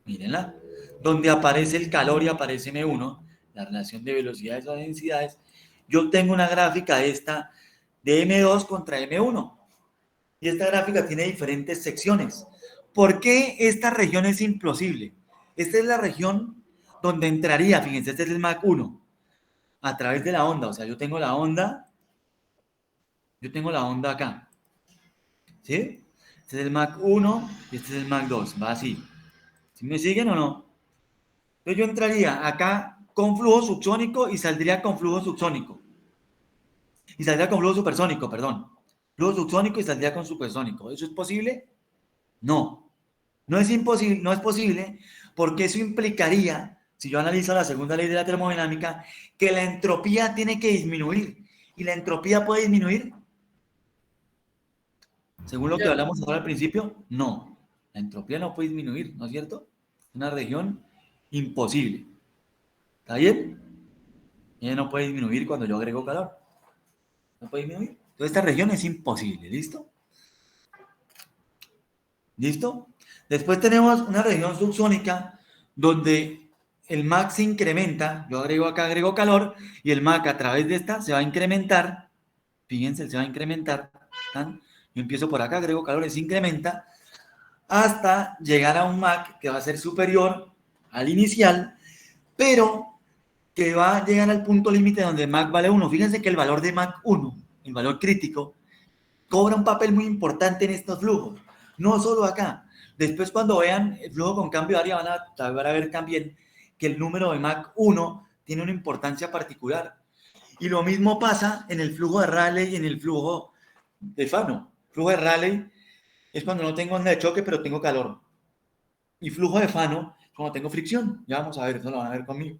Mírenla. Donde aparece el calor y aparece M1, la relación de velocidades o densidades, yo tengo una gráfica esta de M2 contra M1. Y esta gráfica tiene diferentes secciones. ¿Por qué esta región es implosible? Esta es la región donde entraría, fíjense, este es el Mach 1, a través de la onda. O sea, yo tengo la onda acá. ¿Sí? Este es el Mach 1 y este es el Mach 2. Va así. ¿Sí me siguen o no? Entonces yo entraría acá con flujo subsónico y saldría con flujo subsónico. Y saldría con flujo supersónico, perdón. Flujo subsónico y saldría con supersónico. ¿Eso es posible? No. No es imposible, no es posible, porque eso implicaría, si yo analizo la segunda ley de la termodinámica, que la entropía tiene que disminuir. ¿Y la entropía puede disminuir? Según lo que hablamos ahora al principio, no. La entropía no puede disminuir, ¿no es cierto? Es una región imposible. ¿Está bien? Ella no puede disminuir cuando yo agrego calor. No puede disminuir. Entonces esta región es imposible, ¿listo? ¿Listo? Después tenemos una región subsónica donde el Mach se incrementa. Yo agrego calor y el Mach a través de esta se va a incrementar. Fíjense, se va a incrementar. ¿Están? Yo empiezo por acá, agrego calor y se incrementa hasta llegar a un Mach que va a ser superior al inicial, pero que va a llegar al punto límite donde Mach vale 1. Fíjense que el valor de Mach 1, el valor crítico, cobra un papel muy importante en estos flujos. No solo acá. Después cuando vean el flujo con cambio de área van a ver también que el número de Mach 1 tiene una importancia particular. Y lo mismo pasa en el flujo de Rayleigh y en el flujo de Fano. Flujo de Rayleigh es cuando no tengo onda de choque, pero tengo calor. Y flujo de Fano es cuando tengo fricción. Ya vamos a ver, eso lo van a ver conmigo.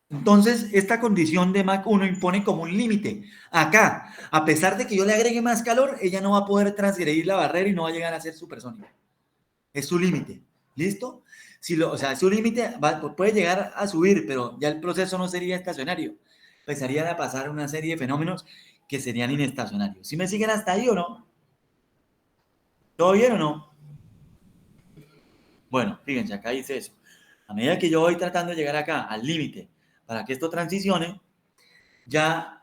Entonces, esta condición de Mach 1 impone como un límite. Acá, a pesar de que yo le agregue más calor, ella no va a poder transgredir la barrera y no va a llegar a ser supersónica. Es su límite. ¿Listo? O sea, su límite puede llegar a subir, pero ya el proceso no sería estacionario. Empezarían a pasar una serie de fenómenos que serían inestacionarios. ¿Sí me siguen hasta ahí o no? ¿Todo bien o no? Bueno, fíjense, acá dice eso. A medida que yo voy tratando de llegar acá, al límite, para que esto transicione, ya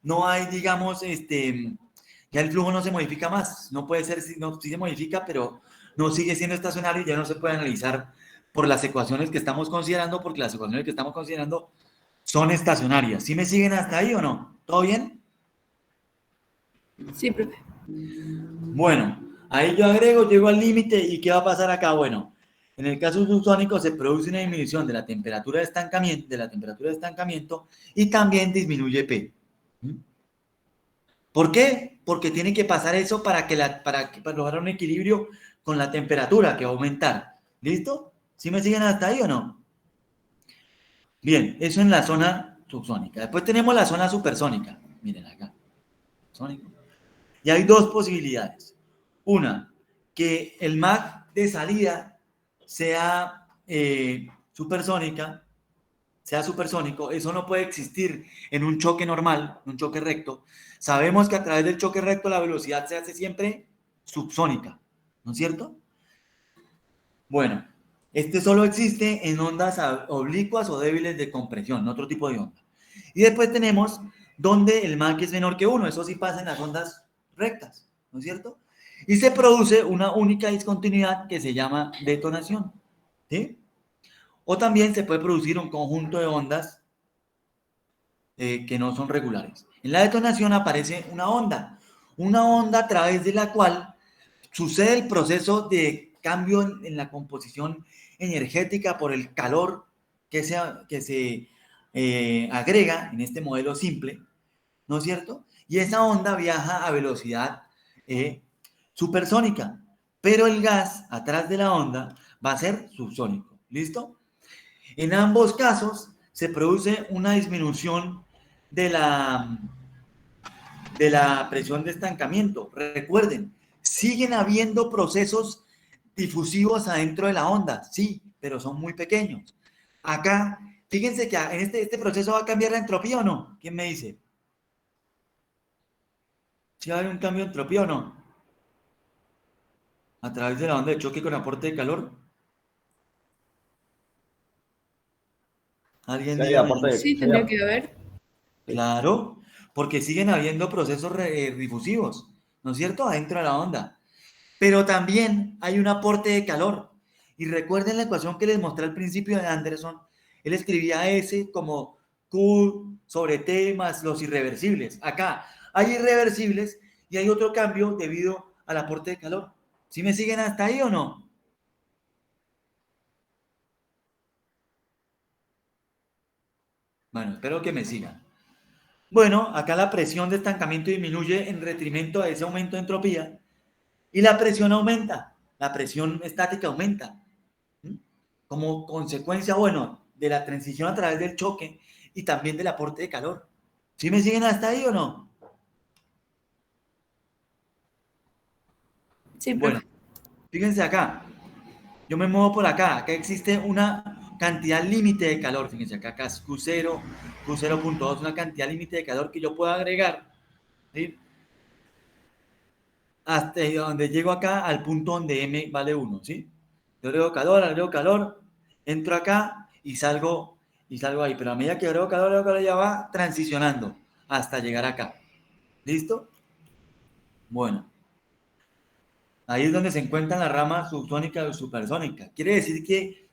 no hay, digamos, ya el flujo no se modifica más. No puede ser, no, sí se modifica, pero no sigue siendo estacionario y ya no se puede analizar por las ecuaciones que estamos considerando, porque las ecuaciones que estamos considerando son estacionarias. ¿Sí me siguen hasta ahí o no? ¿Todo bien?
Sí, profe.
Bueno, ahí yo agrego, llego al límite y ¿qué va a pasar acá? Bueno, en el caso subsónico se produce una disminución de la temperatura de estancamiento, y también disminuye P. ¿Por qué? Porque tiene que pasar eso para lograr un equilibrio con la temperatura que va a aumentar. ¿Listo? ¿Sí me siguen hasta ahí o no? Bien, eso en la zona subsónica. Después tenemos la zona supersónica. Miren acá. Sónico. Y hay dos posibilidades. Una, que el Mach de salida sea supersónico. Eso no puede existir en un choque normal, un choque recto. Sabemos que a través del choque recto la velocidad se hace siempre subsónica, ¿no es cierto? Bueno, este solo existe en ondas oblicuas o débiles de compresión, en otro tipo de onda. Y después tenemos donde el Mach es menor que 1, eso sí pasa en las ondas rectas, ¿no es cierto? Y se produce una única discontinuidad que se llama detonación, ¿sí? O también se puede producir un conjunto de ondas que no son regulares. En la detonación aparece una onda a través de la cual sucede el proceso de cambio en la composición energética por el calor que se agrega en este modelo simple, ¿no es cierto? Y esa onda viaja a velocidad supersónica, pero el gas atrás de la onda va a ser subsónico, ¿listo? En ambos casos se produce una disminución de la presión de estancamiento. Recuerden, siguen habiendo procesos difusivos adentro de la onda, sí, pero son muy pequeños. Acá, fíjense que en este proceso va a cambiar la entropía o no. ¿Quién me dice? ¿Sí va a haber un cambio de entropía o no? A través de la onda de choque con aporte de calor. ¿Alguien
Sí,
dígame?
aporte de-
Sí, tendría que haber.
Claro, porque siguen habiendo procesos difusivos, ¿no es cierto? Adentro de la onda. Pero también hay un aporte de calor. Y recuerden la ecuación que les mostré al principio de Anderson. Él escribía S como Q sobre T más los irreversibles. Acá hay irreversibles y hay otro cambio debido al aporte de calor. ¿Sí me siguen hasta ahí o no? Bueno, espero que me sigan. Bueno, acá la presión de estancamiento disminuye en detrimento de ese aumento de entropía y la presión aumenta, la presión estática aumenta. ¿Mm? Como consecuencia, bueno, de la transición a través del choque y también del aporte de calor. ¿Sí me siguen hasta ahí o no?
Sí,
Bueno,
profe.
fíjense acá. Yo me muevo por acá. Acá existe una cantidad límite de calor. Fíjense acá es Q0, Q0.2, una cantidad límite de calor que yo puedo agregar, ¿sí? Hasta donde llego acá al punto donde M vale 1, ¿sí? Yo agrego calor, entro acá y salgo ahí. Pero a medida que agrego calor, ya va transicionando hasta llegar acá. ¿Listo? Bueno. Ahí es donde se encuentra la rama subsónica o supersónica. Quiere decir que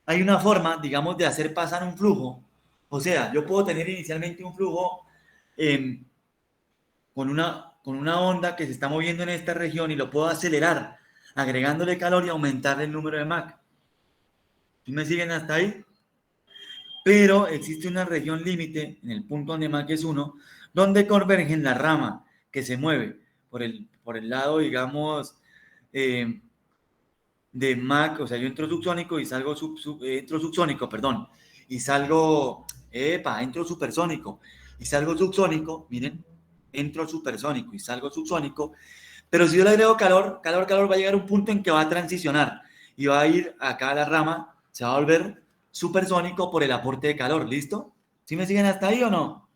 hay una forma, digamos, de hacer pasar un flujo. O sea, yo puedo tener inicialmente un flujo con una onda que se está moviendo en esta región y lo puedo acelerar, agregándole calor y aumentar el número de Mach. ¿Sí me siguen hasta ahí? Pero existe una región límite en el punto donde Mach es 1, donde convergen la rama que se mueve por el lado, digamos, de Mach, o sea, yo entro subsónico y salgo entro subsónico, perdón, y salgo, entro supersónico y salgo subsónico, miren, entro supersónico y salgo subsónico, pero si yo le agrego calor, va a llegar a un punto en que va a transicionar y va a ir acá a la rama, se va a volver supersónico por el aporte de calor, ¿listo? ¿Sí me siguen hasta ahí o no?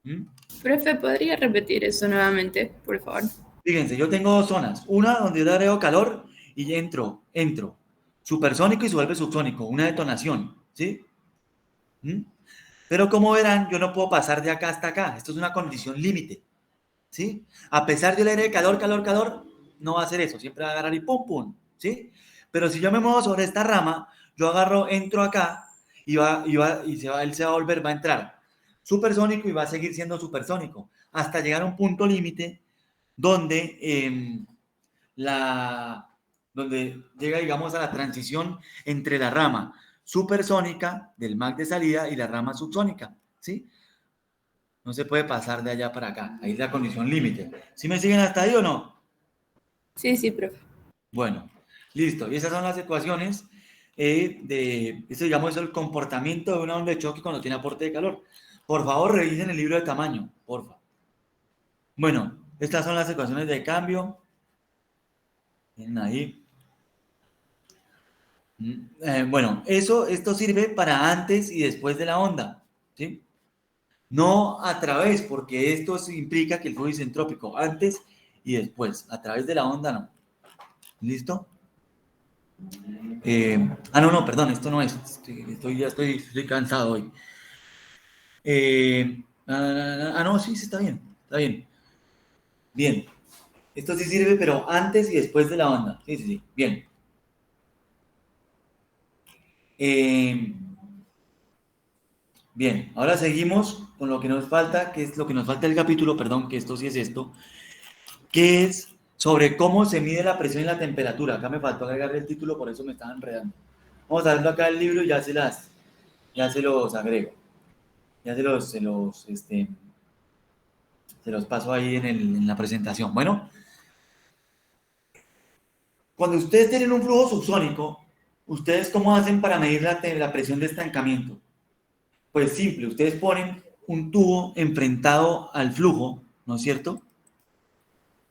¿Mm?
Profe, ¿podría repetir eso nuevamente, por favor?
Fíjense, yo tengo dos zonas. Una donde yo le agrego calor y entro supersónico y se vuelve subsónico, una detonación, ¿sí? ¿Mm? Pero como verán, yo no puedo pasar de acá hasta acá. Esto es una condición límite, ¿sí? A pesar de yo le agregue calor, no va a hacer eso. Siempre va a agarrar y pum, pum, ¿sí? Pero si yo me muevo sobre esta rama, yo agarro, entro acá y él se va a volver, va a entrar supersónico y va a seguir siendo supersónico hasta llegar a un punto límite donde, donde llega, digamos, a la transición entre la rama supersónica del Mach de salida y la rama subsónica, ¿sí? No se puede pasar de allá para acá. Ahí es la condición límite. ¿Sí me siguen hasta ahí o no?
Sí, sí, profe.
Bueno, listo. Y esas son las ecuaciones eso, digamos, es el comportamiento de una onda de choque cuando tiene aporte de calor. Por favor, revisen el libro de tamaño, porfa. Bueno, estas son las ecuaciones de cambio. Tienen ahí. Bueno, esto sirve para antes y después de la onda, ¿sí? No a través, porque esto implica que el flujo es entrópico antes y después. A través de la onda no. ¿Listo? No, perdón, esto no es. Estoy cansado hoy. No, sí, está bien. Está bien. Bien. Esto sí sirve, pero antes y después de la onda. Sí, sí, sí. Bien. Bien, ahora seguimos con lo que nos falta, que es lo que nos falta del capítulo, perdón, que esto sí es esto, que es sobre cómo se mide la presión y la temperatura. Acá me faltó agregarle el título, por eso me estaba enredando. Vamos a verlo acá el libro y ya se los agrego. Ya se los paso ahí en la presentación. Bueno, cuando ustedes tienen un flujo subsónico, ¿ustedes cómo hacen para medir la presión de estancamiento? Pues simple, ustedes ponen un tubo enfrentado al flujo, ¿no es cierto?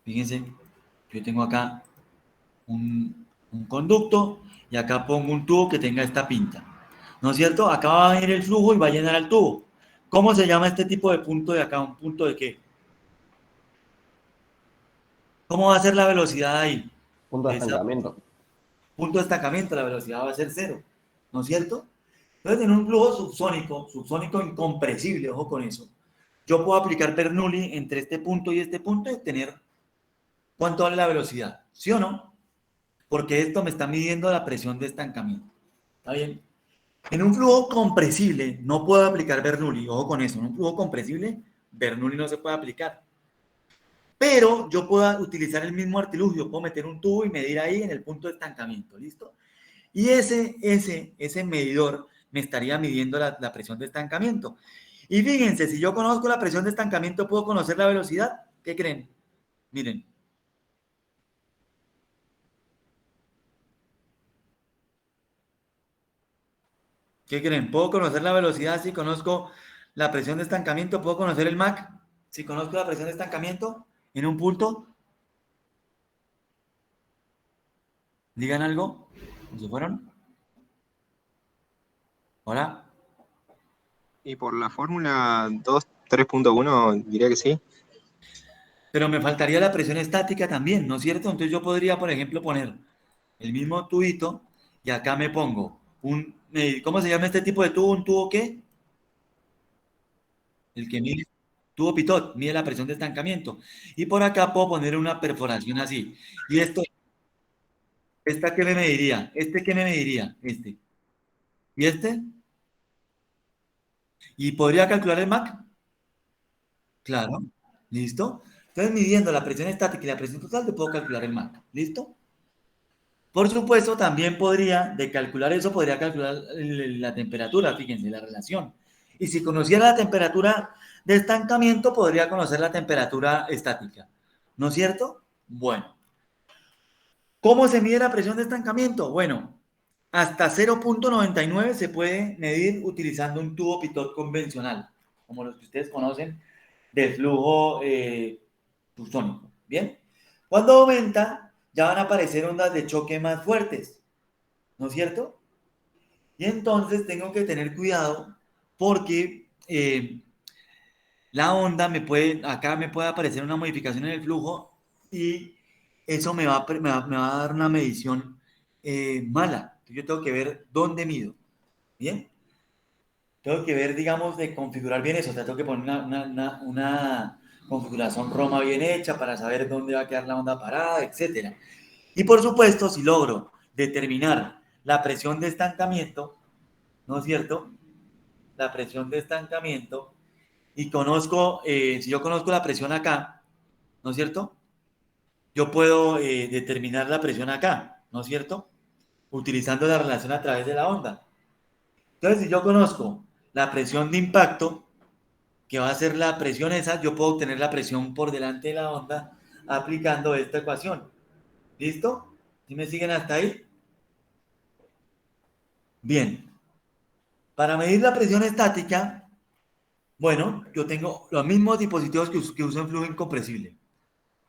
Fíjense, yo tengo acá un conducto y acá pongo un tubo que tenga esta pinta, ¿no es cierto? Acá va a venir el flujo y va a llenar al tubo. ¿Cómo se llama este tipo de punto de acá? ¿Un punto de qué? ¿Cómo va a ser la velocidad ahí?
Punto de estancamiento.
Punto de estancamiento, la velocidad va a ser 0, ¿no es cierto? Entonces, en un flujo subsónico incompresible, ojo con eso, yo puedo aplicar Bernoulli entre este punto y tener cuánto vale la velocidad, ¿sí o no? Porque esto me está midiendo la presión de estancamiento, ¿está bien? En un flujo compresible no puedo aplicar Bernoulli, ojo con eso, en un flujo compresible Bernoulli no se puede aplicar. Pero yo puedo utilizar el mismo artilugio, puedo meter un tubo y medir ahí en el punto de estancamiento, ¿listo? Y ese medidor me estaría midiendo la presión de estancamiento. Y fíjense, si yo conozco la presión de estancamiento, ¿puedo conocer la velocidad? ¿Qué creen? Miren. ¿Qué creen? ¿Puedo conocer la velocidad si conozco la presión de estancamiento? ¿Puedo conocer el Mach si conozco la presión de estancamiento en un punto? ¿Digan algo? ¿Se fueron? ¿Hola?
Y por la fórmula 2.3.1 diría que sí.
Pero me faltaría la presión estática también, ¿no es cierto? Entonces yo podría, por ejemplo, poner el mismo tubito y acá me pongo ¿cómo se llama este tipo de tubo? ¿Un tubo qué? El que mide, tubo pitot, mide la presión de estancamiento. Y por acá puedo poner una perforación así. Y ¿esta qué me mediría? ¿Este qué me mediría? Este. ¿Y este? ¿Y podría calcular el Mach? Claro. ¿Listo? Entonces, midiendo la presión estática y la presión total, te puedo calcular el Mach. ¿Listo? Por supuesto, también de calcular eso, podría calcular la temperatura, fíjense, la relación. Y si conociera la temperatura de estancamiento, podría conocer la temperatura estática. ¿No es cierto? Bueno. ¿Cómo se mide la presión de estancamiento? Bueno, hasta 0.99 se puede medir utilizando un tubo pitot convencional, como los que ustedes conocen, de flujo subsónico. ¿Bien? Cuando aumenta, ya van a aparecer ondas de choque más fuertes, ¿no es cierto? Y entonces tengo que tener cuidado porque la onda acá me puede aparecer una modificación en el flujo y eso me va a dar una medición mala. Yo tengo que ver dónde mido, ¿bien? Tengo que ver, digamos, de configurar bien eso, o sea, tengo que poner una configuración Roma bien hecha para saber dónde va a quedar la onda parada, etc. Y por supuesto, si logro determinar la presión de estancamiento, ¿no es cierto? La presión de estancamiento, y si yo conozco la presión acá, ¿no es cierto? Yo puedo determinar la presión acá, ¿no es cierto? Utilizando la relación a través de la onda. Entonces, si yo conozco la presión de impacto, que va a ser la presión esa, yo puedo obtener la presión por delante de la onda aplicando esta ecuación. ¿Listo? ¿Sí me siguen hasta ahí? Bien. Para medir la presión estática, bueno, yo tengo los mismos dispositivos que uso en flujo incompresible.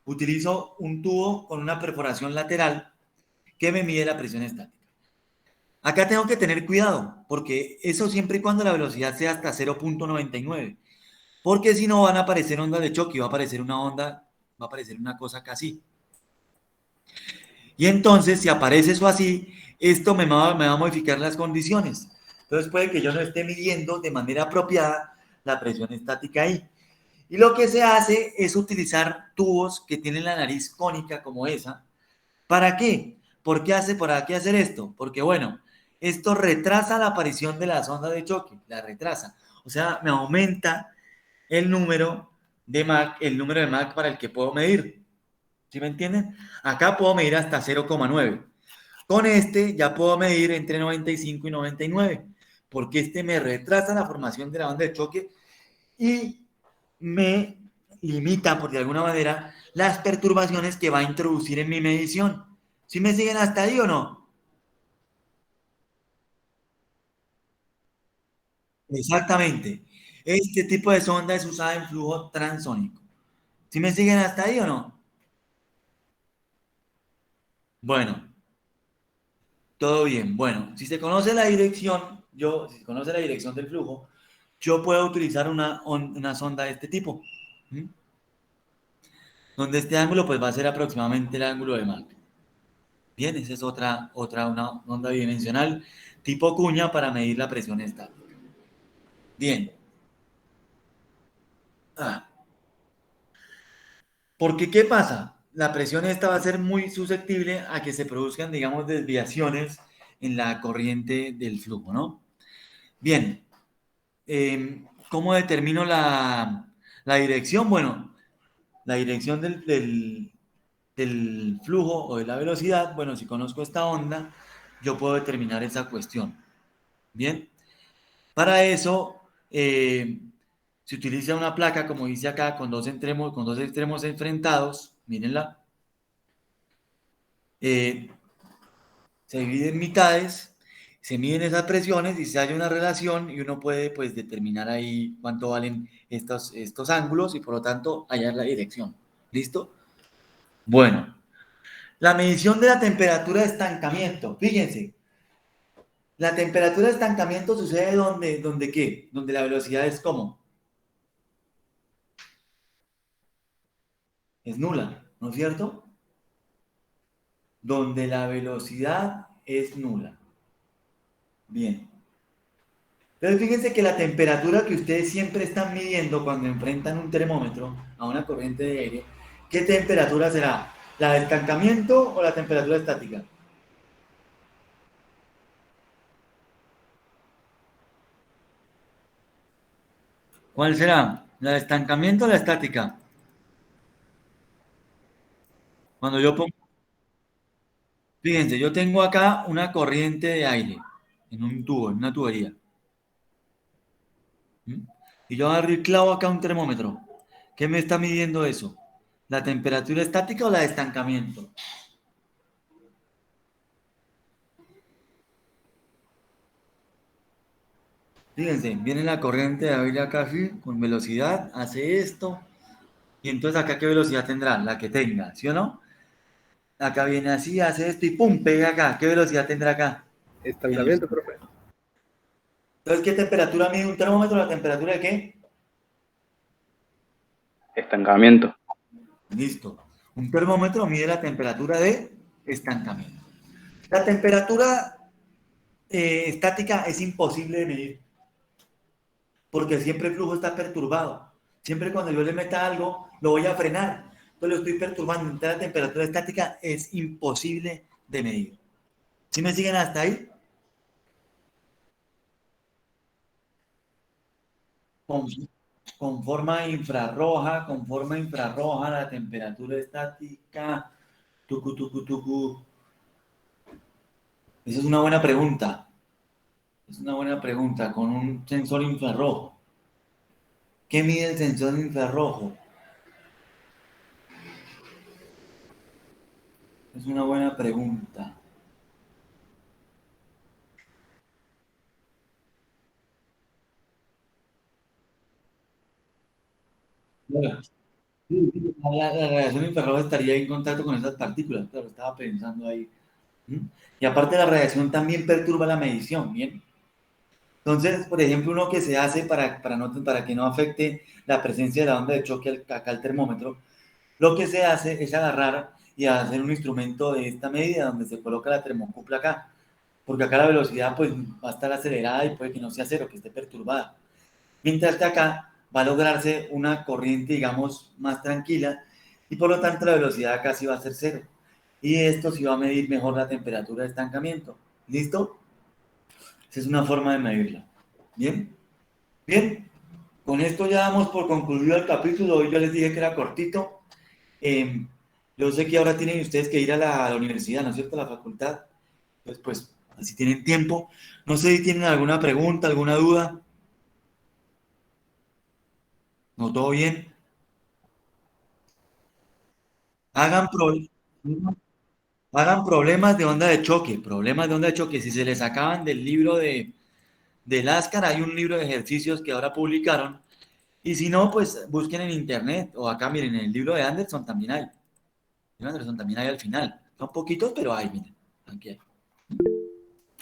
Utilizo un tubo con una perforación lateral que me mide la presión estática. Acá tengo que tener cuidado, porque eso siempre y cuando la velocidad sea hasta 0.99, porque si no van a aparecer ondas de choque, va a aparecer una cosa casi. Y entonces, si aparece eso así, esto me va a modificar las condiciones. Entonces puede que yo no esté midiendo de manera apropiada la presión estática ahí. Y lo que se hace es utilizar tubos que tienen la nariz cónica como esa. ¿Para qué? ¿Para qué hacer esto? Porque bueno, esto retrasa la aparición de las ondas de choque, la retrasa. O sea, me aumenta el número de Mach para el que puedo medir. ¿Sí me entienden? Acá puedo medir hasta 0,9. Con este ya puedo medir entre 95 y 99, porque este me retrasa la formación de la onda de choque y me limita, por de alguna manera, las perturbaciones que va a introducir en mi medición. ¿Sí me siguen hasta ahí o no? Exactamente. Este tipo de sonda es usada en flujo transónico. ¿Sí me siguen hasta ahí o no? Bueno, todo bien. Bueno, si se conoce la dirección, si se conoce la dirección del flujo, yo puedo utilizar una sonda de este tipo. ¿Mm? Donde este ángulo pues va a ser aproximadamente el ángulo de Mach. Bien, esa es una onda bidimensional tipo cuña para medir la presión estática. Bien. Porque, ¿qué pasa? La presión esta va a ser muy susceptible a que se produzcan, digamos, desviaciones en la corriente del flujo, ¿no? Bien. ¿Cómo determino la dirección? Bueno, la dirección del flujo o de la velocidad, bueno, si conozco esta onda, yo puedo determinar esa cuestión. Bien, para eso se utiliza una placa, como dice acá, con dos extremos enfrentados, mírenla, se divide en mitades, se miden esas presiones y se halla una relación y uno puede pues determinar ahí cuánto valen estos ángulos y por lo tanto hallar la dirección. ¿Listo? Bueno, la medición de la temperatura de estancamiento. Fíjense, la temperatura de estancamiento sucede donde ¿qué? Donde la velocidad es ¿cómo? Es nula, ¿no es cierto? Donde la velocidad es nula. Bien. Entonces fíjense que la temperatura que ustedes siempre están midiendo cuando enfrentan un termómetro a una corriente de aire, ¿qué temperatura será? ¿La de estancamiento o la temperatura estática? ¿Cuál será? ¿La de estancamiento o la estática? Cuando yo pongo, fíjense, yo tengo acá una corriente de aire en un tubo, en una tubería. ¿Mm? Y yo agarro y clavo acá un termómetro. ¿Qué me está midiendo eso? ¿La temperatura estática o la de estancamiento? Fíjense, viene la corriente de aire acá así, con velocidad, hace esto, y entonces acá ¿qué velocidad tendrá? La que tenga, ¿sí o no? Acá viene así, hace esto y ¡pum! Pega acá. ¿Qué velocidad tendrá acá?
Estancamiento, profe.
Entonces, ¿qué temperatura mide un termómetro? ¿La temperatura de qué?
Estancamiento.
Listo. Un termómetro mide la temperatura de estancamiento. La temperatura estática es imposible de medir, porque siempre el flujo está perturbado. Siempre cuando yo le meta algo, lo voy a frenar. Entonces lo estoy perturbando. Entonces la temperatura estática es imposible de medir. ¿Sí me siguen hasta ahí? Con forma infrarroja, la temperatura estática. Tucu, tucu, tucu. Esa es una buena pregunta. Es una buena pregunta. Con un sensor infrarrojo. ¿Qué mide el sensor infrarrojo? Es una buena pregunta. Bueno, sí, sí, la radiación infrarroja estaría en contacto con esas partículas. Claro, estaba pensando ahí. ¿Mm? Y aparte la radiación también perturba la medición, ¿bien? Entonces, por ejemplo, uno que se hace para que no afecte la presencia de la onda de choque acá al termómetro, lo que se hace es agarrar y hacer un instrumento de esta medida donde se coloca la termocupla acá, porque acá la velocidad pues va a estar acelerada y puede que no sea cero, que esté perturbada. Mientras que acá va a lograrse una corriente, digamos, más tranquila y por lo tanto la velocidad acá sí va a ser cero. Y esto sí va a medir mejor la temperatura de estancamiento. ¿Listo? Esa es una forma de medirla. ¿Bien? Bien, con esto ya damos por concluido el capítulo. Hoy yo les dije que era cortito. Yo sé que ahora tienen ustedes que ir a la universidad, ¿no es cierto? A la facultad. Entonces, pues, así tienen tiempo. No sé si tienen alguna pregunta, alguna duda. ¿No todo bien? Hagan, pro- hagan problemas de onda de choque, problemas de onda de choque. Si se les acaban del libro de Laskar, hay un libro de ejercicios que ahora publicaron. Y si no, pues busquen en internet o acá, miren, en el libro de Anderson también hay. El Anderson también hay al final. Son poquitos, pero hay, miren. Aquí hay.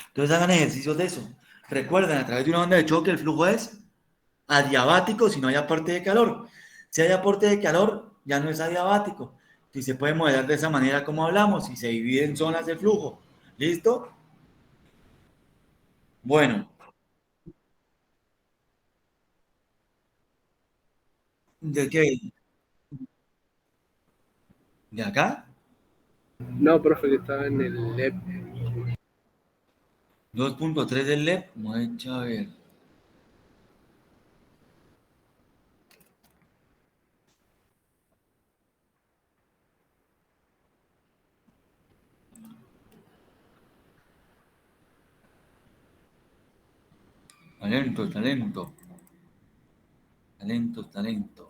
Entonces hagan ejercicios de eso. Recuerden, a través de una onda de choque el flujo es adiabático si no hay aporte de calor. Si hay aporte de calor, ya no es adiabático. Si se puede modelar de esa manera como hablamos, si se divide en zonas de flujo. ¿Listo? Bueno, ¿de qué? ¿De acá?
No, profe, que estaba en el LEP.
2.3 del LEP. Vamos a ver. Talento, talento. Talento, talento.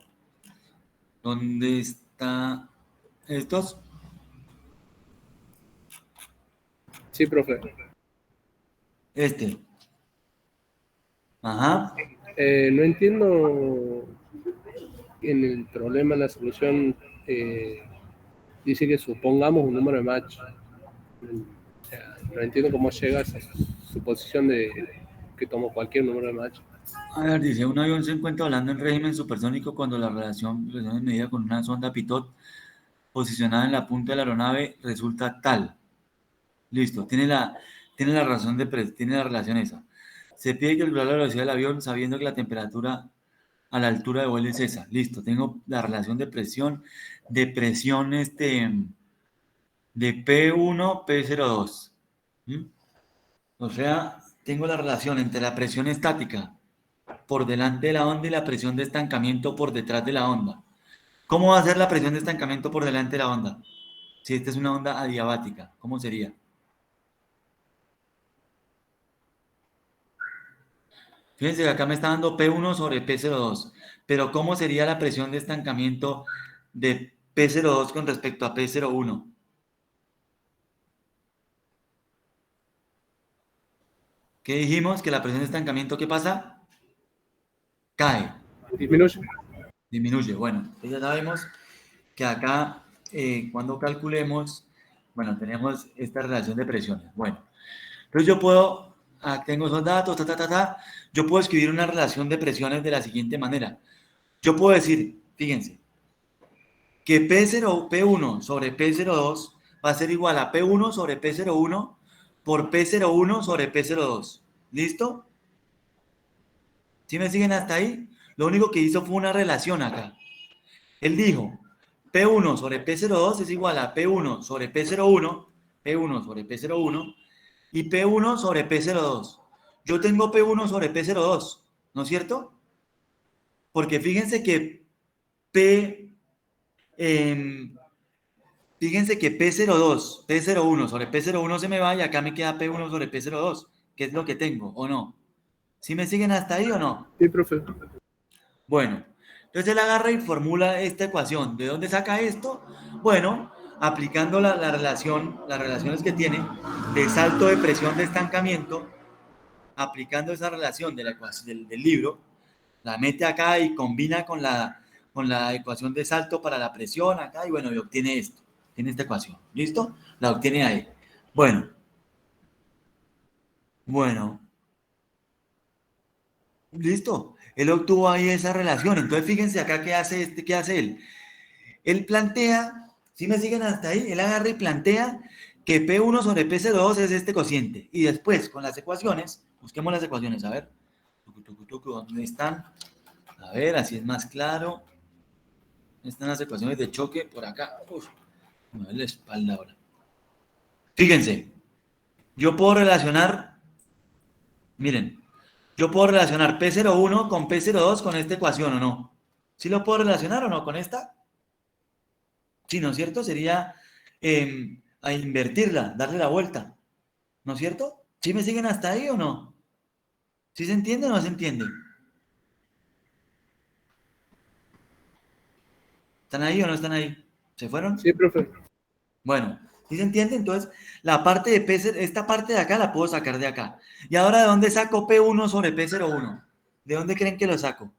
¿Dónde está estos?
Sí, profe.
Este. Ajá.
No entiendo en el problema, la solución dice que supongamos un número de match. O sea, no entiendo cómo llega a esa suposición de que tomo cualquier número de match.
A ver, dice, un avión se encuentra volando en régimen supersónico cuando la presión es medida con una sonda Pitot posicionada en la punta de la aeronave resulta tal. Listo, tiene la razón tiene la relación esa. Se pide calcular la velocidad del avión sabiendo que la temperatura a la altura de vuelo es esa. Listo, tengo la relación de presión de P1, P02. ¿Mm? O sea, tengo la relación entre la presión estática por delante de la onda y la presión de estancamiento por detrás de la onda. ¿Cómo va a ser la presión de estancamiento por delante de la onda? Si esta es una onda adiabática, ¿cómo sería? Fíjense que acá me está dando P1 sobre P02, pero ¿cómo sería la presión de estancamiento de P02 con respecto a P01? ¿Qué dijimos? Que la presión de estancamiento, ¿qué pasa? Cae.
Disminuye.
Disminuye. Bueno, ya sabemos que acá, cuando calculemos, bueno, tenemos esta relación de presiones. Bueno, entonces yo puedo, tengo esos datos, yo puedo escribir una relación de presiones de la siguiente manera. Yo puedo decir, fíjense, que P1 sobre P02 va a ser igual a P1 sobre P01 por P01 sobre P02. ¿Listo? ¿Sí me siguen hasta ahí? Lo único que hizo fue una relación acá. Él dijo, P1 sobre P02 es igual a P1 sobre P01, P1 sobre P01 y P1 sobre P02. Yo tengo P1 sobre P02, ¿no es cierto? Porque fíjense que fíjense que P02, P01 sobre P01 se me va y acá me queda P1 sobre P02, que es lo que tengo, ¿o no? ¿Sí me siguen hasta ahí o no?
Sí, profe.
Bueno, entonces él agarra y formula esta ecuación. ¿De dónde saca esto? Bueno, aplicando las relaciones que tiene de salto de presión de estancamiento, aplicando esa relación de la ecuación del libro, la mete acá y combina con la ecuación de salto para la presión acá y bueno, y obtiene esto, tiene esta ecuación. ¿Listo? La obtiene ahí. Bueno. Listo. Él obtuvo ahí esa relación. Entonces, fíjense acá qué hace él. Él plantea, si me siguen hasta ahí, él agarra y plantea que P1 sobre P02 es este cociente. Y después, con las ecuaciones, busquemos las ecuaciones, a ver. ¿Dónde están? A ver, así es más claro. Están las ecuaciones de choque por acá. Uf, me duele la espalda ahora. Fíjense, yo puedo relacionar, miren, Yo puedo relacionar P01 con P02 con esta ecuación, ¿o no? ¿Sí lo puedo relacionar o no con esta? Sí, ¿no es cierto? Sería a invertirla, darle la vuelta, ¿no es cierto? ¿Sí me siguen hasta ahí o no? ¿Sí se entiende o no se entiende? ¿Están ahí o no están ahí? ¿Se fueron?
Sí, profe.
Bueno, ¿sí se entiende? Entonces, la parte de P0, esta parte de acá la puedo sacar de acá. ¿Y ahora de dónde saco P1 sobre P01? ¿De dónde creen que lo saco?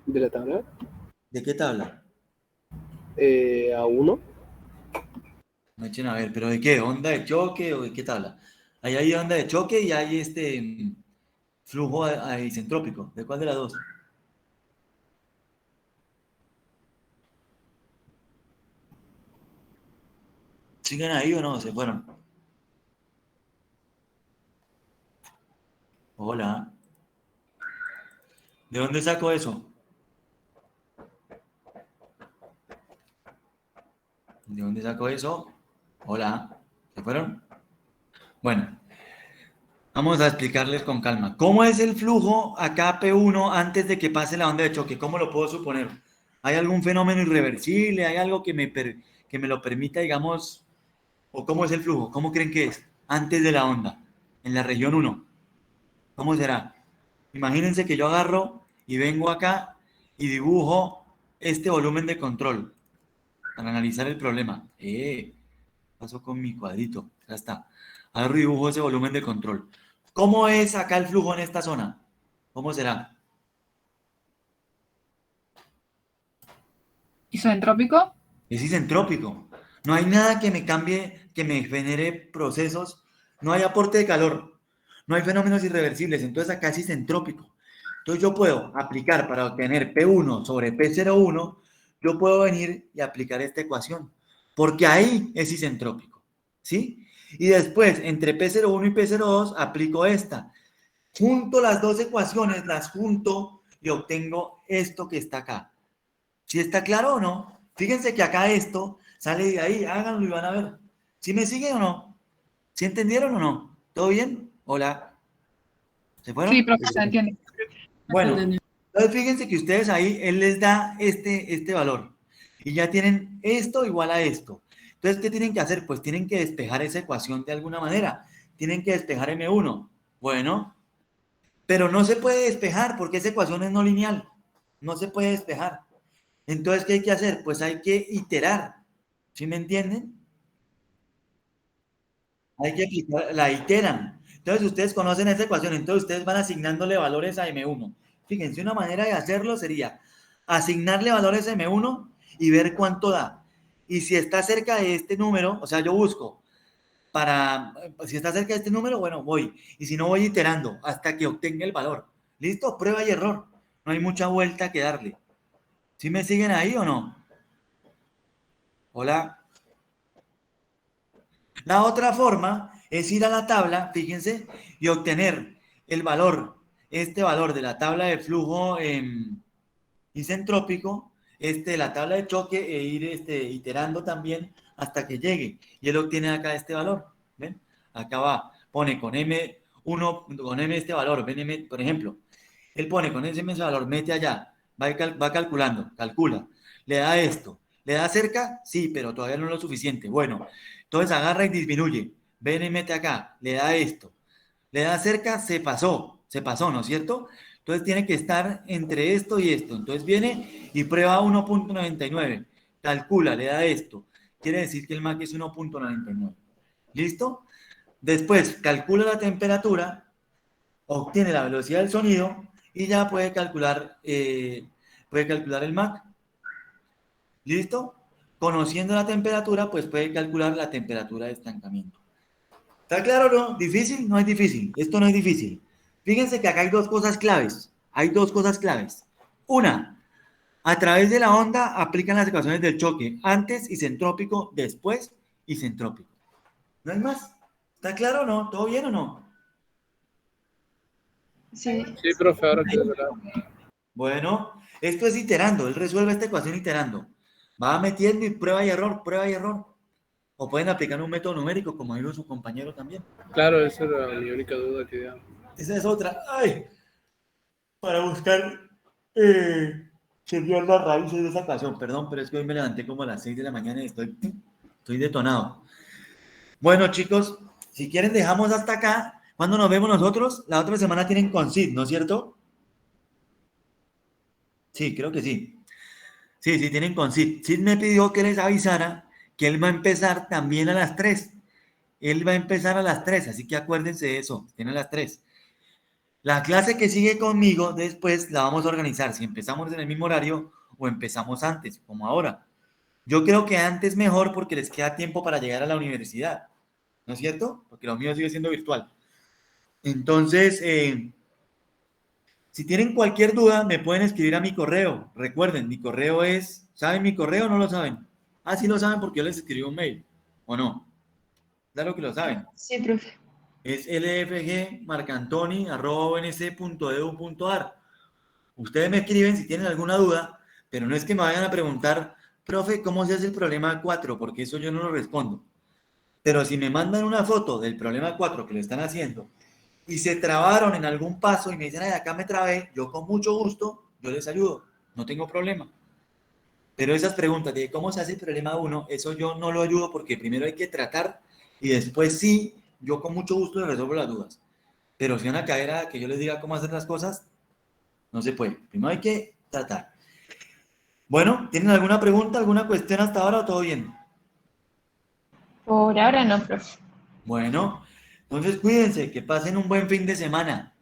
De la tabla.
¿De qué tabla?
A1.
No echen a ver, ¿pero de qué? ¿Onda de choque o de qué tabla? Ahí hay onda de choque y hay flujo isentrópico. ¿De cuál de las dos? ¿Siguen ahí o no? ¿Se fueron? Hola. ¿De dónde saco eso? ¿De dónde saco eso? Hola. ¿Se fueron? Bueno, vamos a explicarles con calma. ¿Cómo es el flujo acá P1 antes de que pase la onda de choque? ¿Cómo lo puedo suponer? ¿Hay algún fenómeno irreversible? ¿Hay algo que me lo permita, digamos, o cómo es el flujo? ¿Cómo creen que es antes de la onda? En la región 1. ¿Cómo será? Imagínense que yo agarro y vengo acá y dibujo este volumen de control para analizar el problema. Paso con mi cuadrito. Ya está. Agarro y dibujo ese volumen de control. ¿Cómo es acá el flujo en esta zona? ¿Cómo será?
¿Isentrópico?
Es isentrópico. No hay nada que me cambie, que me genere procesos. No hay aporte de calor. No hay fenómenos irreversibles. Entonces acá es isentrópico. Entonces yo puedo aplicar para obtener P1 sobre P01, yo puedo venir y aplicar esta ecuación. Porque ahí es isentrópico. ¿Sí? Y después, entre P01 y P02, aplico esta. Junto las dos ecuaciones, las junto y obtengo esto que está acá. ¿Sí está claro o no? Fíjense que acá esto sale de ahí, háganlo y van a ver. ¿Sí me siguen o no? ¿Sí entendieron o no? ¿Todo bien? Hola. ¿Se fueron?
Sí, profe, se entiende.
Bueno, entonces fíjense que ustedes ahí, él les da este valor. Y ya tienen esto igual a esto. Entonces, ¿qué tienen que hacer? Pues tienen que despejar esa ecuación de alguna manera. Tienen que despejar M1. Bueno, pero no se puede despejar porque esa ecuación es no lineal. No se puede despejar. Entonces, ¿qué hay que hacer? Pues hay que iterar. ¿Sí me entienden? Hay que aplicar, la iteran. Entonces, ustedes conocen esa ecuación, entonces ustedes van asignándole valores a M1. Fíjense, una manera de hacerlo sería asignarle valores a M1 y ver cuánto da. Y si está cerca de este número, o sea, yo busco si está cerca de este número, bueno, voy. Y si no, voy iterando hasta que obtenga el valor. ¿Listo? Prueba y error. No hay mucha vuelta que darle. ¿Sí me siguen ahí o no? Hola. La otra forma es ir a la tabla, fíjense, y obtener el valor, este valor de la tabla de flujo isentrópico, la tabla de choque e ir iterando también hasta que llegue. Y él obtiene acá este valor. ¿Ven? Acá va, pone con M1, con M este valor, ven M, por ejemplo. Él pone con ese valor, mete allá, va calculando, calcula, le da esto. ¿Le da cerca? Sí, pero todavía no es lo suficiente. Bueno, entonces agarra y disminuye. Ven y mete acá, le da esto. Le da cerca, se pasó, ¿no es cierto? Entonces tiene que estar entre esto y esto. Entonces viene y prueba 1.99. Calcula, le da esto. Quiere decir que el MAC es 1.99. ¿Listo? Después calcula la temperatura, obtiene la velocidad del sonido y ya puede calcular el MAC. ¿Listo? Conociendo la temperatura, pues puede calcular la temperatura de estancamiento. ¿Está claro o no? ¿Difícil? No es difícil. Esto no es difícil. Fíjense que acá hay dos cosas claves. Hay dos cosas claves. Una, a través de la onda aplican las ecuaciones del choque. Antes isentrópico, después isentrópico. ¿No hay más? ¿Está claro o no? ¿Todo bien o no?
Sí.
Sí, profe, ahora quedó claro.
Bueno, esto es iterando. Él resuelve esta ecuación iterando. Va metiendo y prueba y error, prueba y error. O pueden aplicar un método numérico, como dijo su compañero también.
Claro, esa era mi única duda que había.
Esa es otra. ¡Ay! Para buscar serían las raíces de esa ecuación. Perdón, pero es que hoy me levanté como a las 6 de la mañana y estoy detonado. Bueno, chicos, si quieren dejamos hasta acá. ¿Cuándo nos vemos nosotros? La otra semana tienen con Sid, ¿no es cierto? Sí, creo que sí. Sí, tienen con Sid. Sid me pidió que les avisara que él va a empezar también a las 3. Él va a empezar a las 3, así que acuérdense de eso, tiene a las 3. La clase que sigue conmigo después la vamos a organizar, si empezamos en el mismo horario o empezamos antes, como ahora. Yo creo que antes mejor porque les queda tiempo para llegar a la universidad, ¿no es cierto? Porque lo mío sigue siendo virtual. Entonces, si tienen cualquier duda, me pueden escribir a mi correo. Recuerden, mi correo es, ¿saben mi correo o no lo saben? Ah, sí lo saben porque yo les escribí un mail, ¿o no? Claro que lo saben.
Sí, profe.
Es lfgmarcantoni@onc.edu.ar. Ustedes me escriben si tienen alguna duda, pero no es que me vayan a preguntar, profe, ¿cómo se hace el problema 4? Porque eso yo no lo respondo. Pero si me mandan una foto del problema 4 que lo están haciendo y se trabaron en algún paso y me dicen, ay, acá me trabé, yo con mucho gusto, yo les ayudo, no tengo problema. Pero esas preguntas de cómo se hace el problema 1, eso yo no lo ayudo porque primero hay que tratar y después sí, yo con mucho gusto les resuelvo las dudas. Pero si van a caer a que yo les diga cómo hacer las cosas, no se puede. Primero hay que tratar. Bueno, ¿tienen alguna pregunta, alguna cuestión hasta ahora o todo bien?
Por ahora no, profe.
Bueno, entonces cuídense, que pasen un buen fin de semana.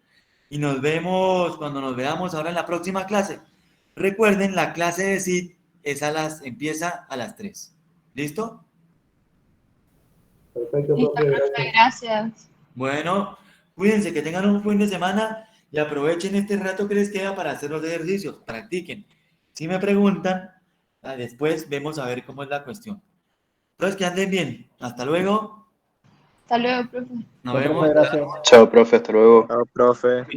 Y nos vemos cuando nos veamos ahora en la próxima clase. Recuerden, la clase de CID empieza a las 3. ¿Listo?
Perfecto,
Listo,
profe,
profe,
gracias.
gracias.
Bueno, cuídense, que tengan un fin de semana y aprovechen este rato que les queda para hacer los ejercicios. Practiquen. Si me preguntan, después vemos a ver cómo es la cuestión. Entonces, que anden bien. Hasta luego.
Hasta luego, profe.
Nos
Profe,
vemos.
gracias.
Chao, profe, hasta luego. Chao, profe.